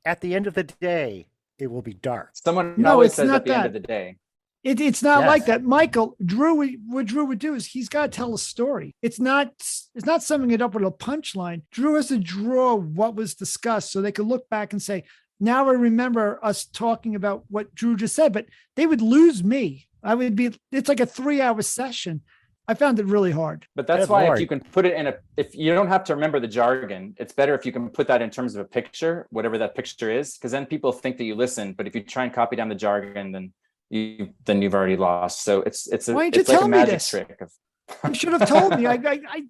at the end of the day, it will be dark. someone No, always it's says not at the end that. of the day. It's not like Yes. that, Michael. What Drew would do is he's got to tell a story. It's not summing it up with a punchline. Drew has to draw what was discussed so they could look back and say, now I remember us talking about what Drew just said, but they would lose me. It's like a 3-hour session. I found it really hard. But that's Good why Lord. if you can put it if you don't have to remember the jargon, it's better if you can put that in terms of a picture, whatever that picture is, because then people think that you listen. But if you try and copy down the jargon, then you've already lost. So it's Why didn't you it's like tell a me magic this? trick of You should have told me.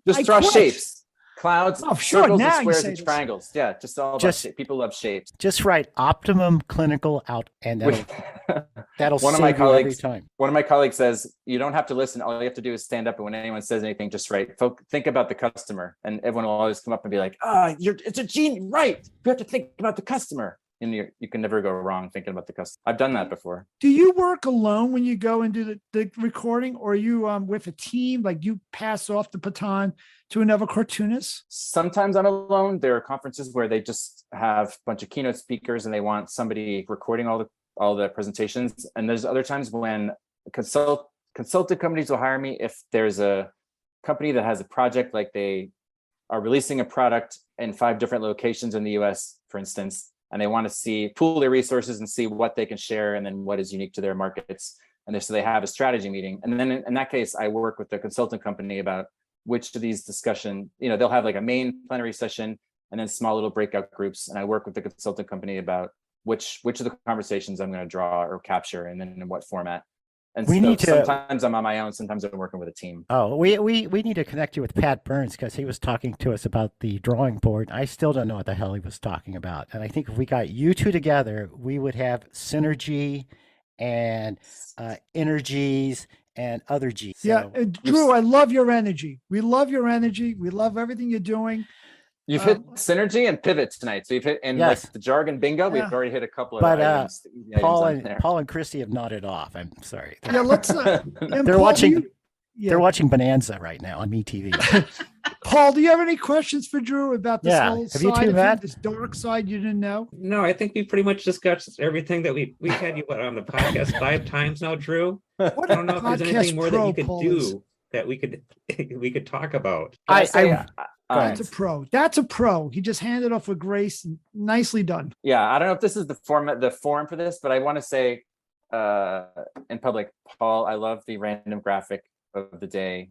just I draw quit. shapes, clouds, Oh, sure, circles, now and you squares, say and this. triangles. Yeah, just all about Just- shape. People love shapes. Just write optimum clinical out, and that'll One of save my you every colleagues- time. One of my colleagues says, you don't have to listen. All you have to do is stand up. And when anyone says anything, just write, think about the customer. And everyone will always come up and be like, it's a genius, right? You have to think about the customer. And you can never go wrong thinking about the customer. I've done that before. Do you work alone when you go and do the recording, or are you with a team? Like you pass off the baton to another cartoonist? Sometimes I'm alone. There are conferences where they just have a bunch of keynote speakers and they want somebody recording all the presentations. And there's other times when consultant companies will hire me if there's a company that has a project, like they are releasing a product in 5 different locations in the US, for instance, and they want to pool their resources and see what they can share and then what is unique to their markets. And so they have a strategy meeting. And then in that case, I work with the consultant company about which of these discussion, they'll have like a main plenary session and then small little breakout groups. And I work with the consultant company about which of the conversations I'm going to draw or capture and then in what format. And sometimes I'm on my own, sometimes I'm working with a team. Oh, we need to connect you with Pat Burns because he was talking to us about the drawing board. I still don't know what the hell he was talking about. And I think if we got you two together, we would have synergy and energies and other G's. Yeah, So, Drew, I love your energy. We love your energy. We love everything you're doing. You've hit synergy and pivot tonight. So you've hit, and Yes. like the jargon bingo, we've Yeah. already hit a couple of But items. Paul on there. and Christy have nodded off. I'm sorry. Yeah, let's. And They're Paul, watching. Yeah. They're watching Bonanza right now on MeTV. Paul, do you have any questions for Drew about this Yeah. whole Have you side too, of Matt? him, this dark side you didn't know? No, I think we pretty much discussed everything that we had you on the podcast 5 times now, Drew. What I don't know if there's podcast anything more that pro you could Paul is. do that we could talk about. Can I say, That's a pro. That's a pro. He just handed off with grace and nicely done. yeah, I don't know if this is the forum for this, but I want to say in public, Paul, I love the random graphic of the day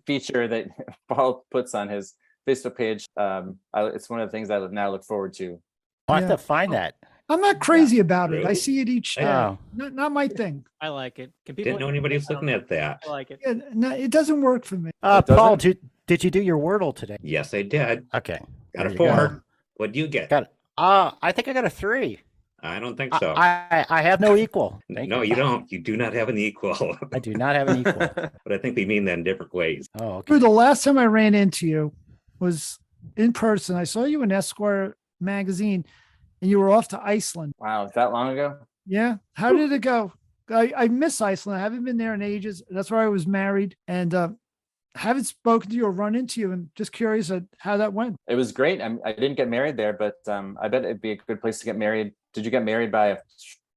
feature that Paul puts on his Facebook page. It's one of the things I now look forward to. I have Yeah. to find that. I'm not crazy about it. I Really? see it each day. Oh. Not my thing. I like it. Can Didn't know anybody was looking at that. I like it. Yeah, no, it doesn't work for me. It Paul, doesn't? did you do your Wordle today? Yes, I did. Okay. Got a There you 4. go. What'd you get? Got it. I think I got a 3. I don't think so. I have no equal. Thank No, you don't. You do not have an equal. I do not have an equal. But I think we mean that in different ways. Oh, okay. Drew, the last time I ran into you was in person. I saw you in Esquire magazine and you were off to Iceland. Wow, is that long ago? Yeah. How did it go? I miss Iceland. I haven't been there in ages. That's where I was married and haven't spoken to you or run into you, and just curious at how that went. It was great. I didn't get married there, but I bet it'd be a good place to get married. Did you get married by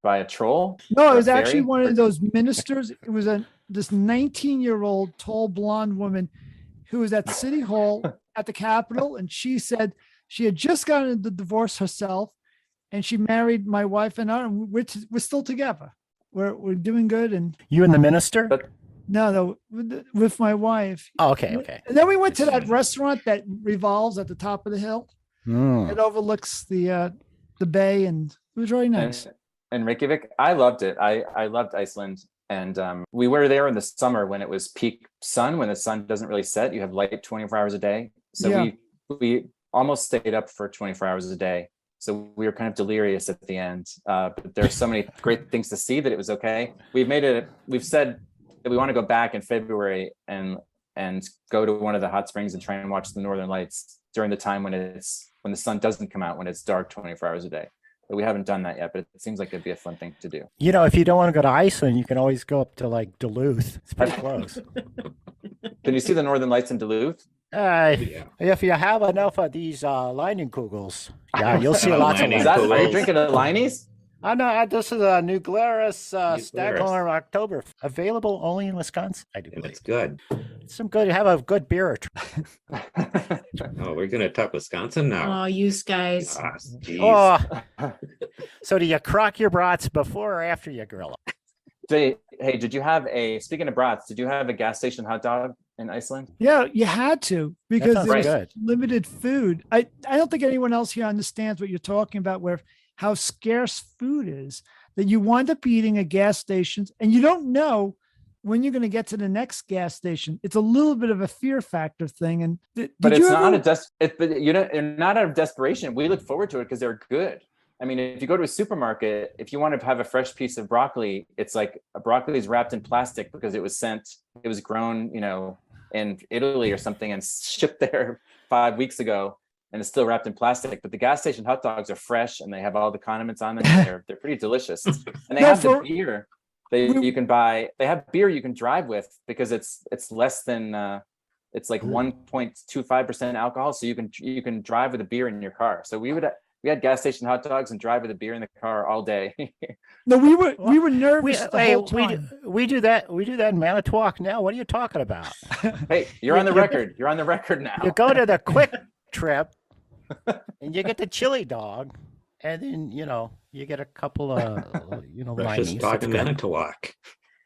a troll? No, Or it was a actually fairy? one of those ministers. It was this 19-year-old tall blonde woman who was at City Hall at the Capitol, and she said she had just gotten the divorce herself, and she married my wife and I, and we're still together. We're doing good, and You and the minister? But- no, with my wife. Oh, okay, okay. And then we went to that restaurant that revolves at the top of the hill. Hmm. It overlooks the bay, and it was really nice. And Reykjavik, I loved it. I loved Iceland. And we were there in the summer when it was peak sun, when the sun doesn't really set. You have light 24 hours a day. So Yeah. we almost stayed up for 24 hours a day. So we were kind of delirious at the end. But there's so many great things to see that it was okay. We've said that we want to go back in February and and go to one of the hot springs and try and watch the Northern Lights during the time when the sun doesn't come out, when it's dark 24 hours a day. But we haven't done that yet, but it seems like it'd be a fun thing to do. You know, if you don't want to go to Iceland, you can always go up to like Duluth. It's pretty close. Can you see the Northern Lights in Duluth? Yeah. If you have enough of these Leinenkugels, yeah, you'll see lots of Is light. that, are you drinking a Liney's? I know this is a New Glarus New Staghorn Glarus. October, available only in Wisconsin. I do And believe. it's good. Some good. Have a good beer. Or Oh, we're gonna talk Wisconsin now. Oh, you guys. Ah, geez. Oh, so do you crock your brats before or after you grill them? Hey, did you have speaking of brats, did you have a gas station hot dog in Iceland? Yeah, you had to because sounds there's good. limited food. I don't think anyone else here understands what you're talking about, where how scarce food is, that you wind up eating at gas stations and you don't know when you're going to get to the next gas station. It's a little bit of a fear factor thing. And But it's not but you know, not out of desperation. We look forward to it because they're good. I mean, if you go to a supermarket, if you want to have a fresh piece of broccoli, it's like broccoli is wrapped in plastic because it was grown, you know, in Italy or something and shipped there 5 weeks ago, and it's still wrapped in plastic. But the gas station hot dogs are fresh and they have all the condiments on them. And they're pretty delicious. And they No, have the for- beer you can buy. They have beer you can drive with because it's less than it's like 1.25% alcohol. So you can drive with a beer in your car. So we had gas station hot dogs and drive with a beer in the car all day. No, we were nervous the whole time. We do that in Manitowoc now. What are you talking about? Hey, you're on the record. You're on the record now. You go to the Quick Trip and you get the chili dog, and then you get a couple of Precious limeys. dog That's in good. Manitowoc.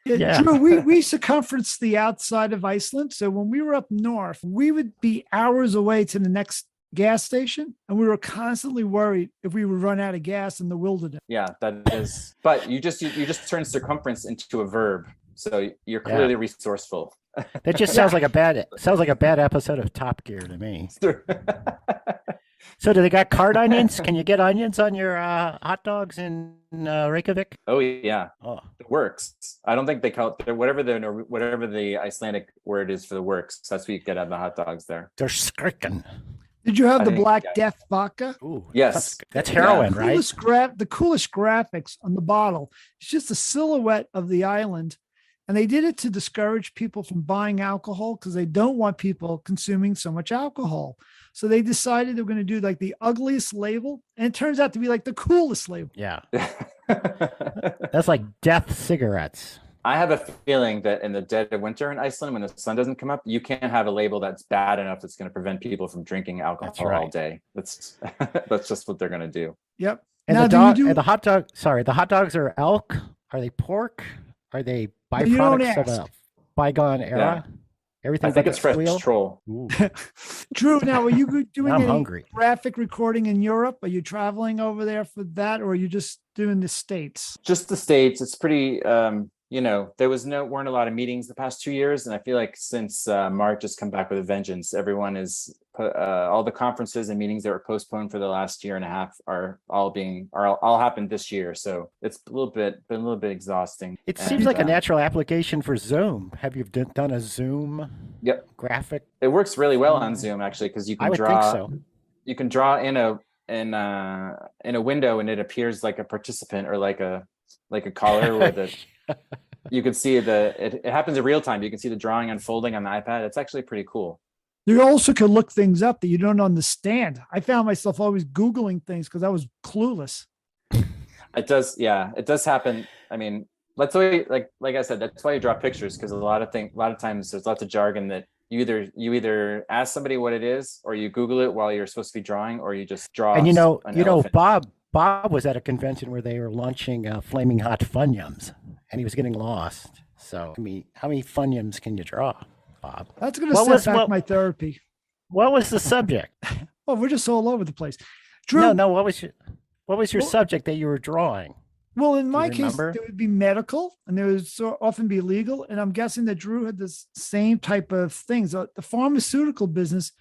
Yeah. Drew, we circumferenced the outside of Iceland. So when we were up north, we would be hours away to the next gas station, and we were constantly worried if we would run out of gas in the wilderness. Yeah, that is. But you just turn circumference into a verb, so you're clearly resourceful. That just sounds like a bad episode of Top Gear to me. So do they got card onions? Can you get onions on your hot dogs in Reykjavik? Oh yeah, Oh, it works. I don't think they call it whatever the Icelandic word is for the works. That's what you get out of the hot dogs there. they're skriken. Did you have I the think- Black Death vodka? Ooh, Yes. that's heroin, The right? coolest graphics on the bottle. It's just a silhouette of the island. And they did it to discourage people from buying alcohol because they don't want people consuming so much alcohol. So they decided they were going to do like the ugliest label. And it turns out to be like the coolest label. Yeah, that's like death cigarettes. I have a feeling that in the dead of winter in Iceland, when the sun doesn't come up, you can't have a label that's bad enough that's going to prevent people from drinking alcohol That's right. all day. That's just what they're going to do. Yep. And Now, the do you dog, do- and the hot dog. Sorry, the hot dogs are elk. Are they pork? Are they you don't byproducts of ask. a bygone era? Everything I think but it's the fresh squeal? troll. Ooh, Drew, now are you doing I'm any hungry. graphic recording in Europe? Are you traveling over there for that, or are you just doing the States? Just the States. It's pretty, there weren't a lot of meetings the past 2 years. And I feel like since March has come back with a vengeance, everyone is all the conferences and meetings that were postponed for the last year and a half are all happened this year. So it's been a little bit exhausting. It And, seems like a natural application for Zoom. Have you done a Zoom Yep. graphic? It works really well on Zoom actually, because you I can would draw. think so. You can draw in a window, and it appears like a participant or like a caller with it. You can see it happens in real time. You can see the drawing unfolding on the iPad. It's actually pretty cool. You also can look things up that you don't understand. I found myself always Googling things because I was clueless. It does happen. I mean, that's why, like I said, that's why you draw pictures, because a lot of times there's lots of jargon that you either ask somebody what it is, or you Google it while you're supposed to be drawing, or you just draw. And an elephant. Bob was at a convention where they were launching flaming hot funyuns, and he was getting lost. So, how many funyuns can you draw, Bob? That's going to set back my therapy. What was the subject? Oh, we're just all over the place. Drew, No. What was your subject that you were drawing? well, in my case, remember? there would be medical and there would so often be legal. And I'm guessing that Drew had the same type of things. The pharmaceutical business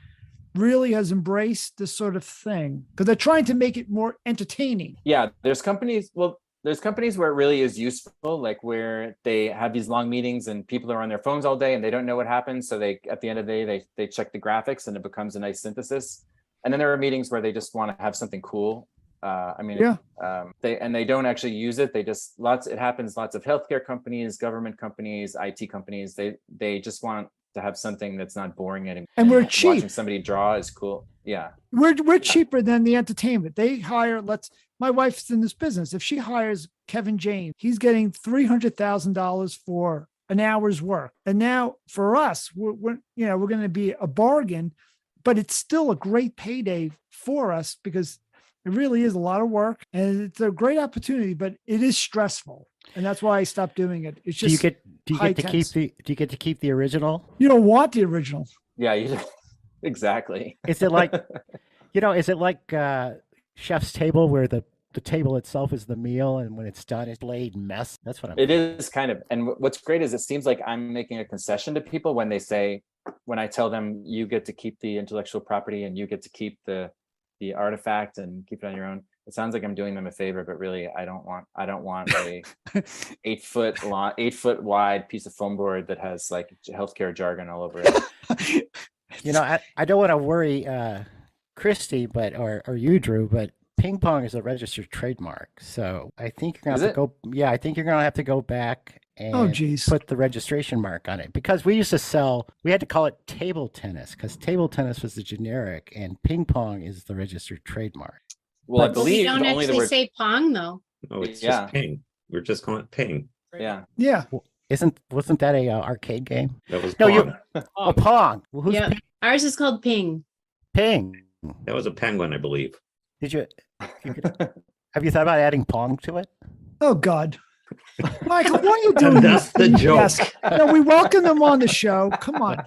really has embraced this sort of thing because they're trying to make it more entertaining. Yeah, there's companies. Well, there's companies where it really is useful, like where they have these long meetings and people are on their phones all day and they don't know what happens. So they, at the end of the day, they check the graphics and it becomes a nice synthesis. And then there are meetings where they just want to have something cool. They don't actually use it. They just it happens. Lots of healthcare companies, government companies, IT companies. They just want to have something that's not boring anymore. And we're cheap. Watching somebody draw is cool. Yeah. We're cheaper than the entertainment. They hire, my wife's in this business. If she hires Kevin James, he's getting $300,000 for an hour's work. And now for us, we're going to be a bargain, but it's still a great payday for us because it really is a lot of work and it's a great opportunity, but it is stressful. And that's why I stopped doing it. It's just do you get to keep the original? You don't want the original. Yeah, exactly. Is it like, Chef's Table where the table itself is the meal and when it's done, it's laid mess? That's what It is kind of. And what's great is it seems like I'm making a concession to people when I tell them you get to keep the intellectual property and you get to keep the artifact and keep it on your own. It sounds like I'm doing them a favor, but really I don't want a 8 foot long, 8 foot wide piece of foam board that has like healthcare jargon all over it. I don't want to worry Christy, or you, Drew, but ping pong is a registered trademark. So I think you're gonna have to go. Yeah, I think you're gonna have to go back and put the registration mark on it, because we had to call it table tennis because table tennis was the generic and ping pong is the registered trademark. Well, I believe we don't actually say pong though. Oh, it's just ping. We're just calling it ping. Yeah. Yeah. Wasn't that a arcade game? That was pong. Pong. Well, who's Yeah. Ours is called ping. Ping. That was a penguin, I believe. Have you thought about adding pong to it? Oh God. Michael, why are you doing That's this? the joke. Yes. No, we welcome them on the show. Come on.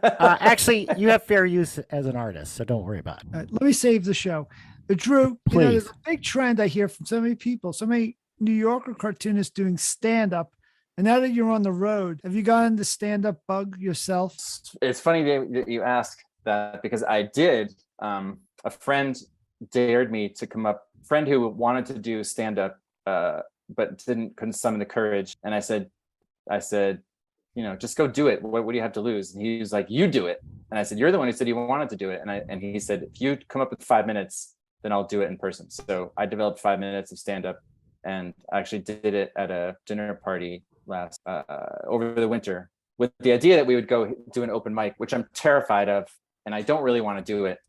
Actually, you have fair use as an artist, so don't worry about it. All right, let me save the show. Drew, Please. there's a big trend I hear from so many people, so many New Yorker cartoonists doing stand-up. And now that you're on the road, have you gotten the stand-up bug yourself? It's funny that you ask that because I did. A friend dared me to come up, a friend who wanted to do stand-up, but couldn't summon the courage. And I said, just go do it. What do you have to lose? And he was like, you do it. And I said, you're the one who said you wanted to do it. And he said, if you come up with 5 minutes, then I'll do it in person. So I developed 5 minutes of stand-up and actually did it at a dinner party last over the winter with the idea that we would go do an open mic, which I'm terrified of. And I don't really want to do it.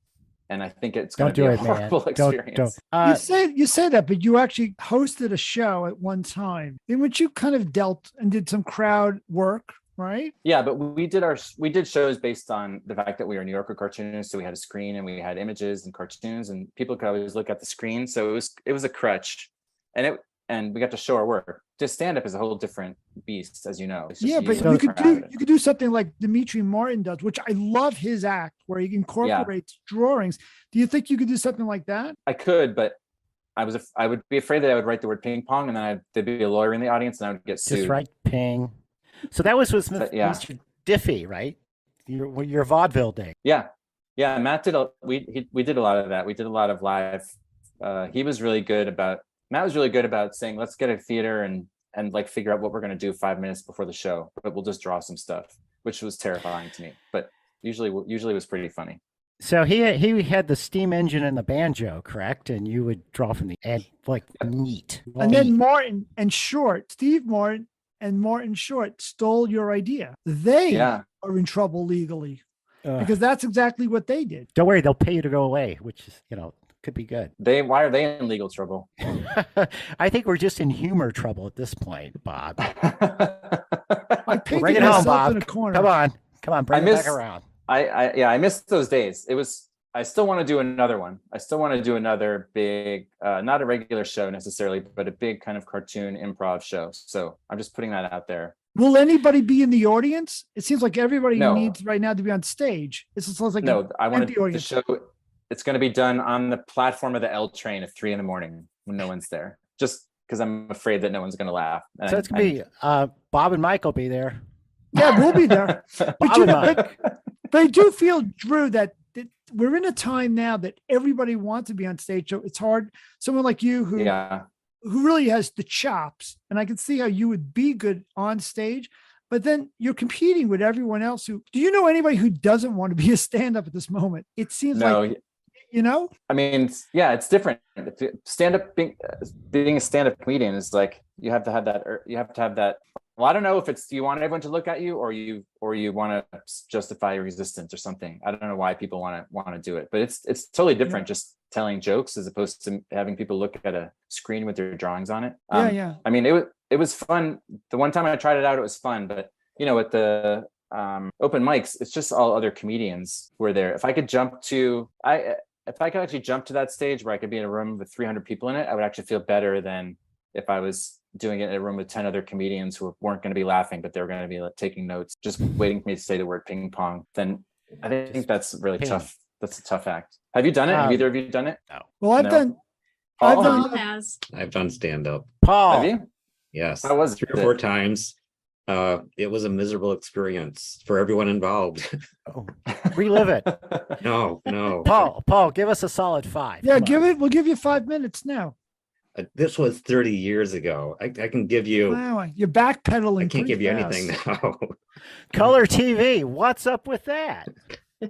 And I think it's going to be a horrible experience. You say that, but you actually hosted a show at one time in which you kind of dealt and did some crowd work, right? Yeah, but we did shows based on the fact that we were New Yorker cartoonists. So we had a screen and we had images and cartoons, and people could always look at the screen. So it was a crutch, and we got to show our work. Just stand up is a whole different beast, as you know. Yeah, but you could do something like Dimitri Martin does, which I love his act where he incorporates drawings. Do you think you could do something like that? I could, but I would be afraid that I would write the word ping pong and then there'd be a lawyer in the audience and I would get sued. Just write ping. So that was with Mr. Diffie, right? Your vaudeville day. Yeah. Matt did we did a lot of that. We did a lot of live. Matt was really good about saying, let's get a theater and like figure out what we're going to do 5 minutes before the show, but we'll just draw some stuff, which was terrifying to me, but usually was pretty funny. So he had the steam engine and the banjo, correct? And you would draw from the end, like neat. And then Martin and Short, Steve Martin and Martin Short stole your idea. They are in trouble legally because that's exactly what they did. Don't worry, they'll pay you to go away, which is, could be good. Why are they in legal trouble? I think we're just in humor trouble at this point, Bob. Bring it home, Bob. In a corner. Come on, bring it back around. I missed those days. I still want to do another one. I still want to do another big, not a regular show necessarily, but a big kind of cartoon improv show. So I'm just putting that out there. Will anybody be in the audience? It seems like everybody needs right now to be on stage. It sounds like I want the show. It's going to be done on the platform of the L train at 3 a.m. when no one's there, just because I'm afraid that no one's going to laugh. So it's going to be Bob and Mike will be there. Yeah, we'll be there. But I do feel, Drew, that we're in a time now that everybody wants to be on stage. So it's hard. Someone like you who really has the chops. And I can see how you would be good on stage, but then you're competing with everyone else do you know anybody who doesn't want to be a stand-up at this moment? It seems like, I mean, yeah, it's different. Stand-up being a stand-up comedian is like, you have to have that. Well, I don't know if it's, do you want everyone to look at you or you want to justify your resistance or something. I don't know why people want to do it, but it's totally different. Just telling jokes as opposed to having people look at a screen with their drawings on it. Yeah. I mean, it was fun. The one time I tried it out, it was fun, but with the open mics, it's just all other comedians who are there. If I could actually jump to that stage where I could be in a room with 300 people in it, I would actually feel better than if I was doing it in a room with 10 other comedians who weren't going to be laughing, but they were going to be like, taking notes, just waiting for me to say the word ping pong. Then I think that's really tough. That's a tough act. Have you done it? Have either of you done it? No. Well, I've done Paul has. I've done stand-up. Paul. Have you? Yes. How was 3 or 4 times. It was a miserable experience for everyone involved. Oh, relive it. No. Paul, give us a solid 5. Yeah, Come on. we'll give you 5 minutes now. This was 30 years ago. I can give you. Wow, you're backpedaling. I can't give you pretty anything fast. now. Color TV. What's up with that?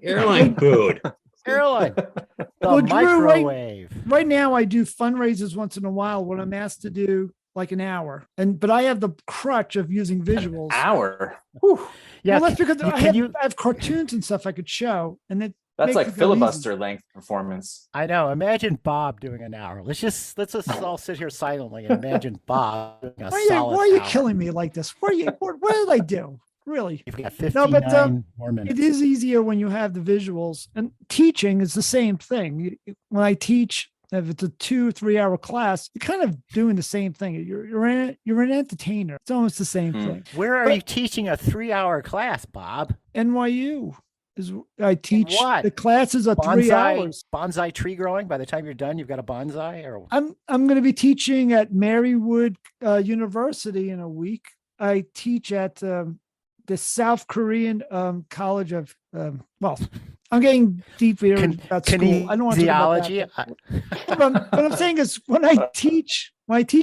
Airline food. Airline. The Well, Drew, microwave. Right now, I do fundraisers once in a while when I'm asked to do like an hour, but I have the crutch of using visuals. Hour. Whew. Yeah. Well, that's because I can have cartoons and stuff I could show, and then That's makes like it go filibuster length performance. I know. Imagine Bob doing an hour. Let's just all sit here silently and imagine Bob doing a solid Why are you hour. killing me like this? What did I do? Really? You've got 59 more minutes. It is easier when you have the visuals, and teaching is the same thing. When I teach, if it's a 2-3 hour class, you're kind of doing the same thing. You're an entertainer. It's almost the same thing. Where are you teaching a 3-hour class, Bob? NYU is I teach. What? The classes are 3 hours. Bonsai tree growing. By the time you're done, you've got a bonsai. Or I'm going to be teaching at Marywood University in a week. I teach at the South Korean College of I'm getting deep here about school. I don't want to talk about that. What I'm saying is when I teach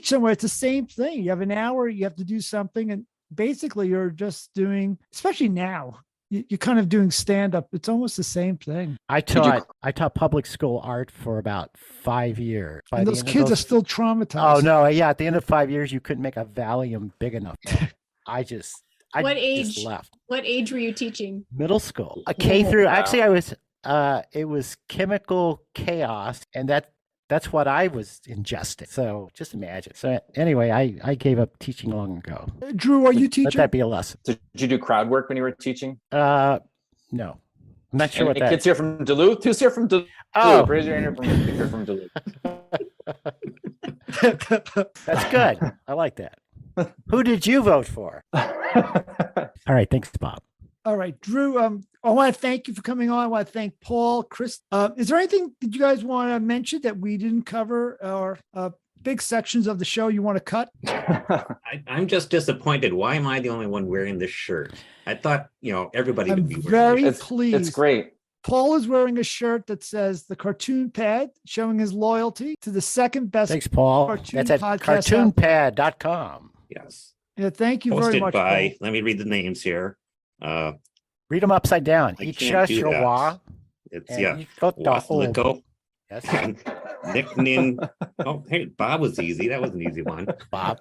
somewhere, it's the same thing. You have an hour, you have to do something, and basically you're just doing, especially now, you're kind of doing stand-up. It's almost the same thing. I taught public school art for about 5 years. And those kids are still traumatized. Oh no, yeah. At the end of 5 years, you couldn't make a Valium big enough. I just left. What age were you teaching? Middle school. K through. Wow. Actually, I was. It was chemical chaos, and that's what I was ingesting. So just imagine. So anyway, I gave up teaching long ago. Drew, are you teaching? Let that be a lesson. Did you do crowd work when you were teaching? No. I'm not sure what that. Kids here from Duluth. Who's here from Duluth? Oh, raise your hand if you're from Duluth. That's good. I like that. Who did you vote for? All right. Thanks, Bob. All right, Drew. I want to thank you for coming on. I want to thank Paul, Chris. Is there anything that you guys want to mention that we didn't cover, or big sections of the show you want to cut? I'm just disappointed. Why am I the only one wearing this shirt? I thought, everybody I'm would be wearing very this. pleased. It's great. Paul is wearing a shirt that says the Cartoon Pad, showing his loyalty to the second best. Thanks, Paul. Cartoon That's at podcast cartoonpad.com. Yes. Yeah, thank you very Posted much. by, Paul. let me read the names here. Read them upside down. I Each can't do Joshua. It's Waslico. Yes. Nick Nin. Oh, hey, Bob was easy. That was an easy one. Bob.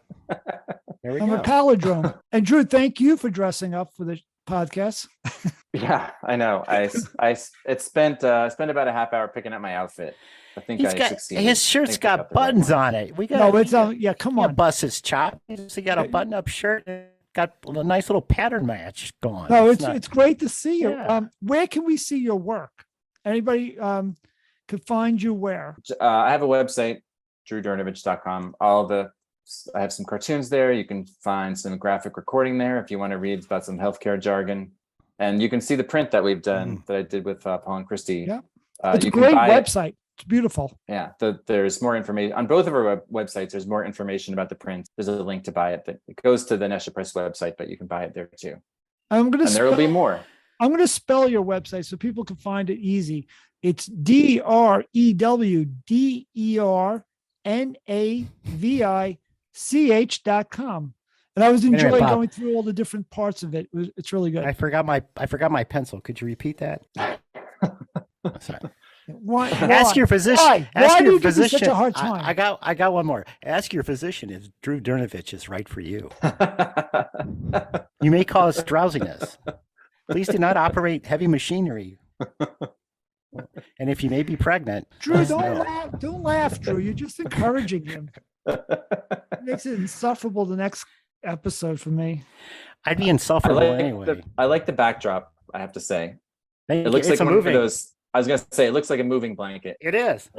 There we I'm go. a palindrome. And Drew, thank you for dressing up for the podcast. Yeah, I know. I spent about a half hour picking out my outfit. I think I succeeded. His shirt's got buttons on it. We got No, it's yeah. Come on, bust his chop. He got a button-up shirt. And got a nice little pattern match going. No, it's great to see you. Yeah. Where can we see your work? Anybody could find you where? I have a website, drewdernavich.com. I have some cartoons there. You can find some graphic recording there if you want to read about some healthcare jargon. And you can see the print that we've done that I did with Paul and Christy. Yeah, it's a you great can buy website. It's beautiful. Yeah, there's more information on both of our websites. There's more information about the print. There's a link to buy it. It goes to the Nesja Press website, but you can buy it there too. And there will be more. I'm going to spell your website so people can find it easy. It's DREWDER NAVICH.com. And I was minute, enjoying Bob. going through all the different parts of it. It's really good. I forgot my pencil. Could you repeat that? Sorry. Why? Ask your physician. Why? Ask Why do your you give me physician. such a hard time? I got one more. Ask your physician if Drew Dernavich is right for you. You may cause drowsiness. Please do not operate heavy machinery. And if you may be pregnant, Drew, let us don't know. laugh. Don't laugh, Drew. You're just encouraging him. It makes it insufferable the next episode for me. I'd be insufferable anyway. I like the backdrop, I have to say. Thank It looks you. like It's a one of moving. those. I was gonna say it looks like a moving blanket. It is.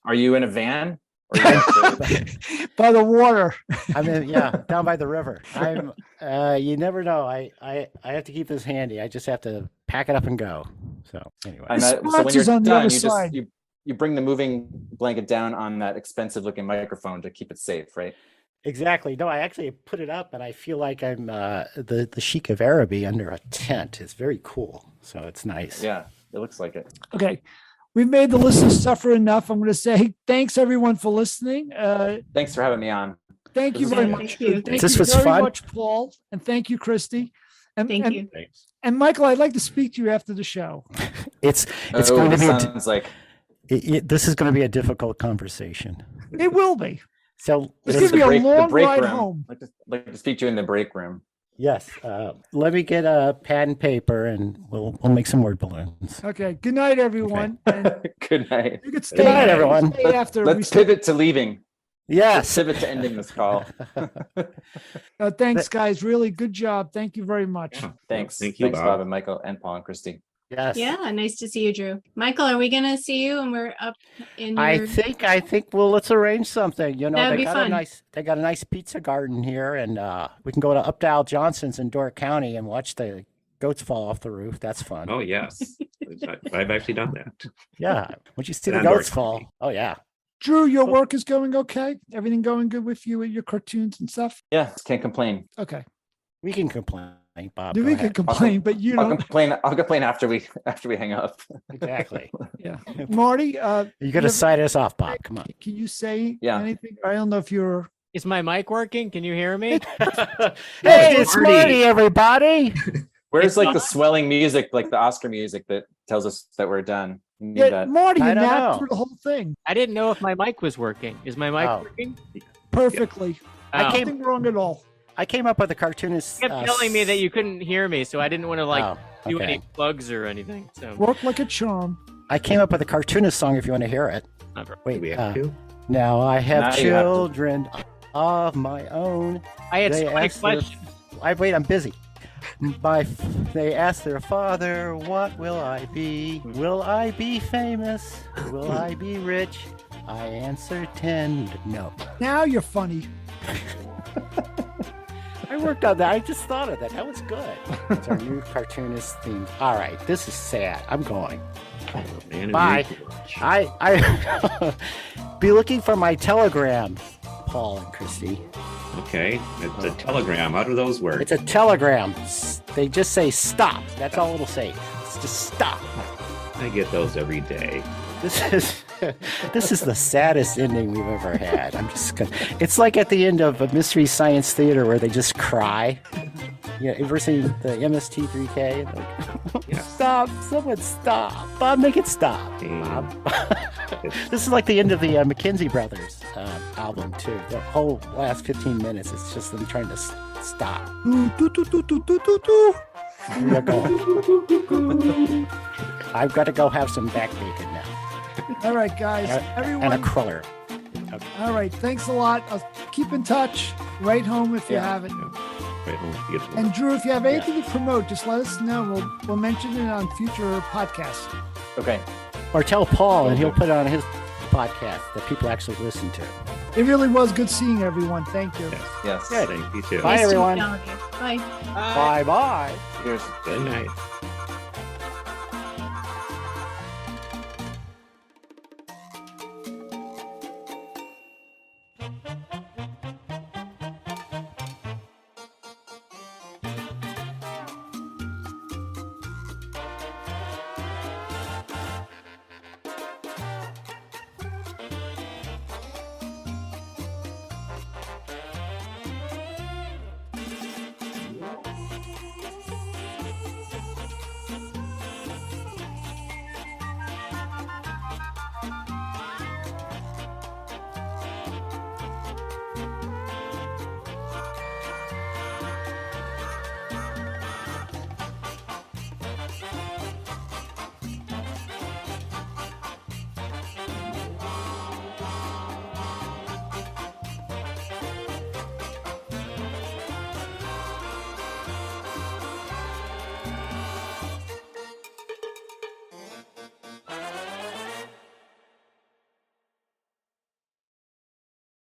Are you in a van? Or are you By the water. I mean, yeah, down by the river. I'm. You never know. I have to keep this handy. I just have to pack it up and go. So anyway, And The so when sponsors you're on the done, other you side. just you bring the moving blanket down on that expensive looking microphone to keep it safe, right? exactly. No, I actually put it up, and I feel like I'm the Sheik of Araby under a tent. It's very cool. So it's nice. Yeah, it looks like it. Okay. We've made the listeners suffer enough. I'm going to say thanks everyone for listening. Thanks for having me on. Thank you This very is- much. Thank you. Thank This you was very fun. much, Paul. And thank you, Christy. And, Thank and, you. and Michael, I'd like to speak to you after the show. It's Oh, going to be sounds like this is going to be a difficult conversation. It will be. So It's this going is to be the a long break ride room. home. Like to speak to you in the break room. yes, let me get a pad and paper, and we'll make some word balloons. Okay. Good night, everyone. And Good night. you could stay, Good night, everyone. stay after we Let's pivot to leaving. Let's Yes. pivot to ending this call. Thanks, guys. Really good job. Thank you very much. Yeah. Thanks. Thank you, Thanks, Bob. Bob and Michael and Paul and Christy. Yes. Yeah, nice to see you, Drew. Michael, are we gonna see you when we're up in your I think well, let's arrange something. You know, That'd they be got fun. they got a nice pizza garden here, and we can go to Updial Johnson's in Door County and watch the goats fall off the roof. That's fun. Oh, yes. I've actually done that. Yeah. Once you see the And Door goats fall, County. oh yeah. Drew, your work is going okay? Everything going good with you with your cartoons and stuff? Yeah, can't complain. Okay. We can complain, Bob. We go can ahead. complain, but you I'll don't. complain. I'll complain after we hang up. Exactly. Yeah. Marty, You got you- to side us off, Bob. Come on. can you say Yeah. anything? I don't know if you're. Is my mic working? Can you hear me? Hey, it's Marty, everybody. Where's like the swelling music, like the Oscar music that tells us that we're done? We need Yeah, that. Marty, I you don't napped know. through the whole thing I didn't know if my mic was working. Is my mic Oh. working? perfectly. Oh. came- Nothing wrong at all. I came up with a cartoonist. You kept telling me that you couldn't hear me, so I didn't want to do okay. any plugs or anything. So Work like a charm. I came up with a cartoonist song if you want to hear it. never. Do Wait, we have to? now I have Now you have to. children of my own. I had They so many asked their- questions. Wait, I'm busy. They asked their father, "What will I be? Will I be famous? Will I be rich?" I answered no. Now you're funny. I worked on that. I just thought of that. That was good. It's our new cartoonist theme. All right, this is sad. I'm going. Man, Bye. I be looking for my telegram, Paul and Christy. Okay. It's a telegram. How do those work? It's a telegram. They just say stop. That's all it'll say. It's just stop. I get those every day. This is the saddest ending we've ever had. I'm just gonna. It's like at the end of a Mystery Science Theater where they just cry. You ever seen the MST3K? Like, Yeah. Stop! Someone stop! Bob, make it stop! Bob. This is like the end of the McKenzie Brothers album too. The whole last 15 minutes, it's just them trying to stop. Do, do, do, do, do, do, do, do. We're going. I've got to go have some back bacon now All right, guys. and a Everyone. cruller. All right. Thanks a lot. I'll keep in touch. Write home if you Yeah. haven't. Right home, get And Drew, if you have anything to promote, just let us know. We'll mention it on future podcasts. Okay. Or tell Paul, and he'll put it on his podcast that people actually listen to. It really was good seeing everyone. Thank you. Yes. Good. Thank you too. Bye, Nice to meet everyone. all of you. Bye. Bye bye. Here's Good night.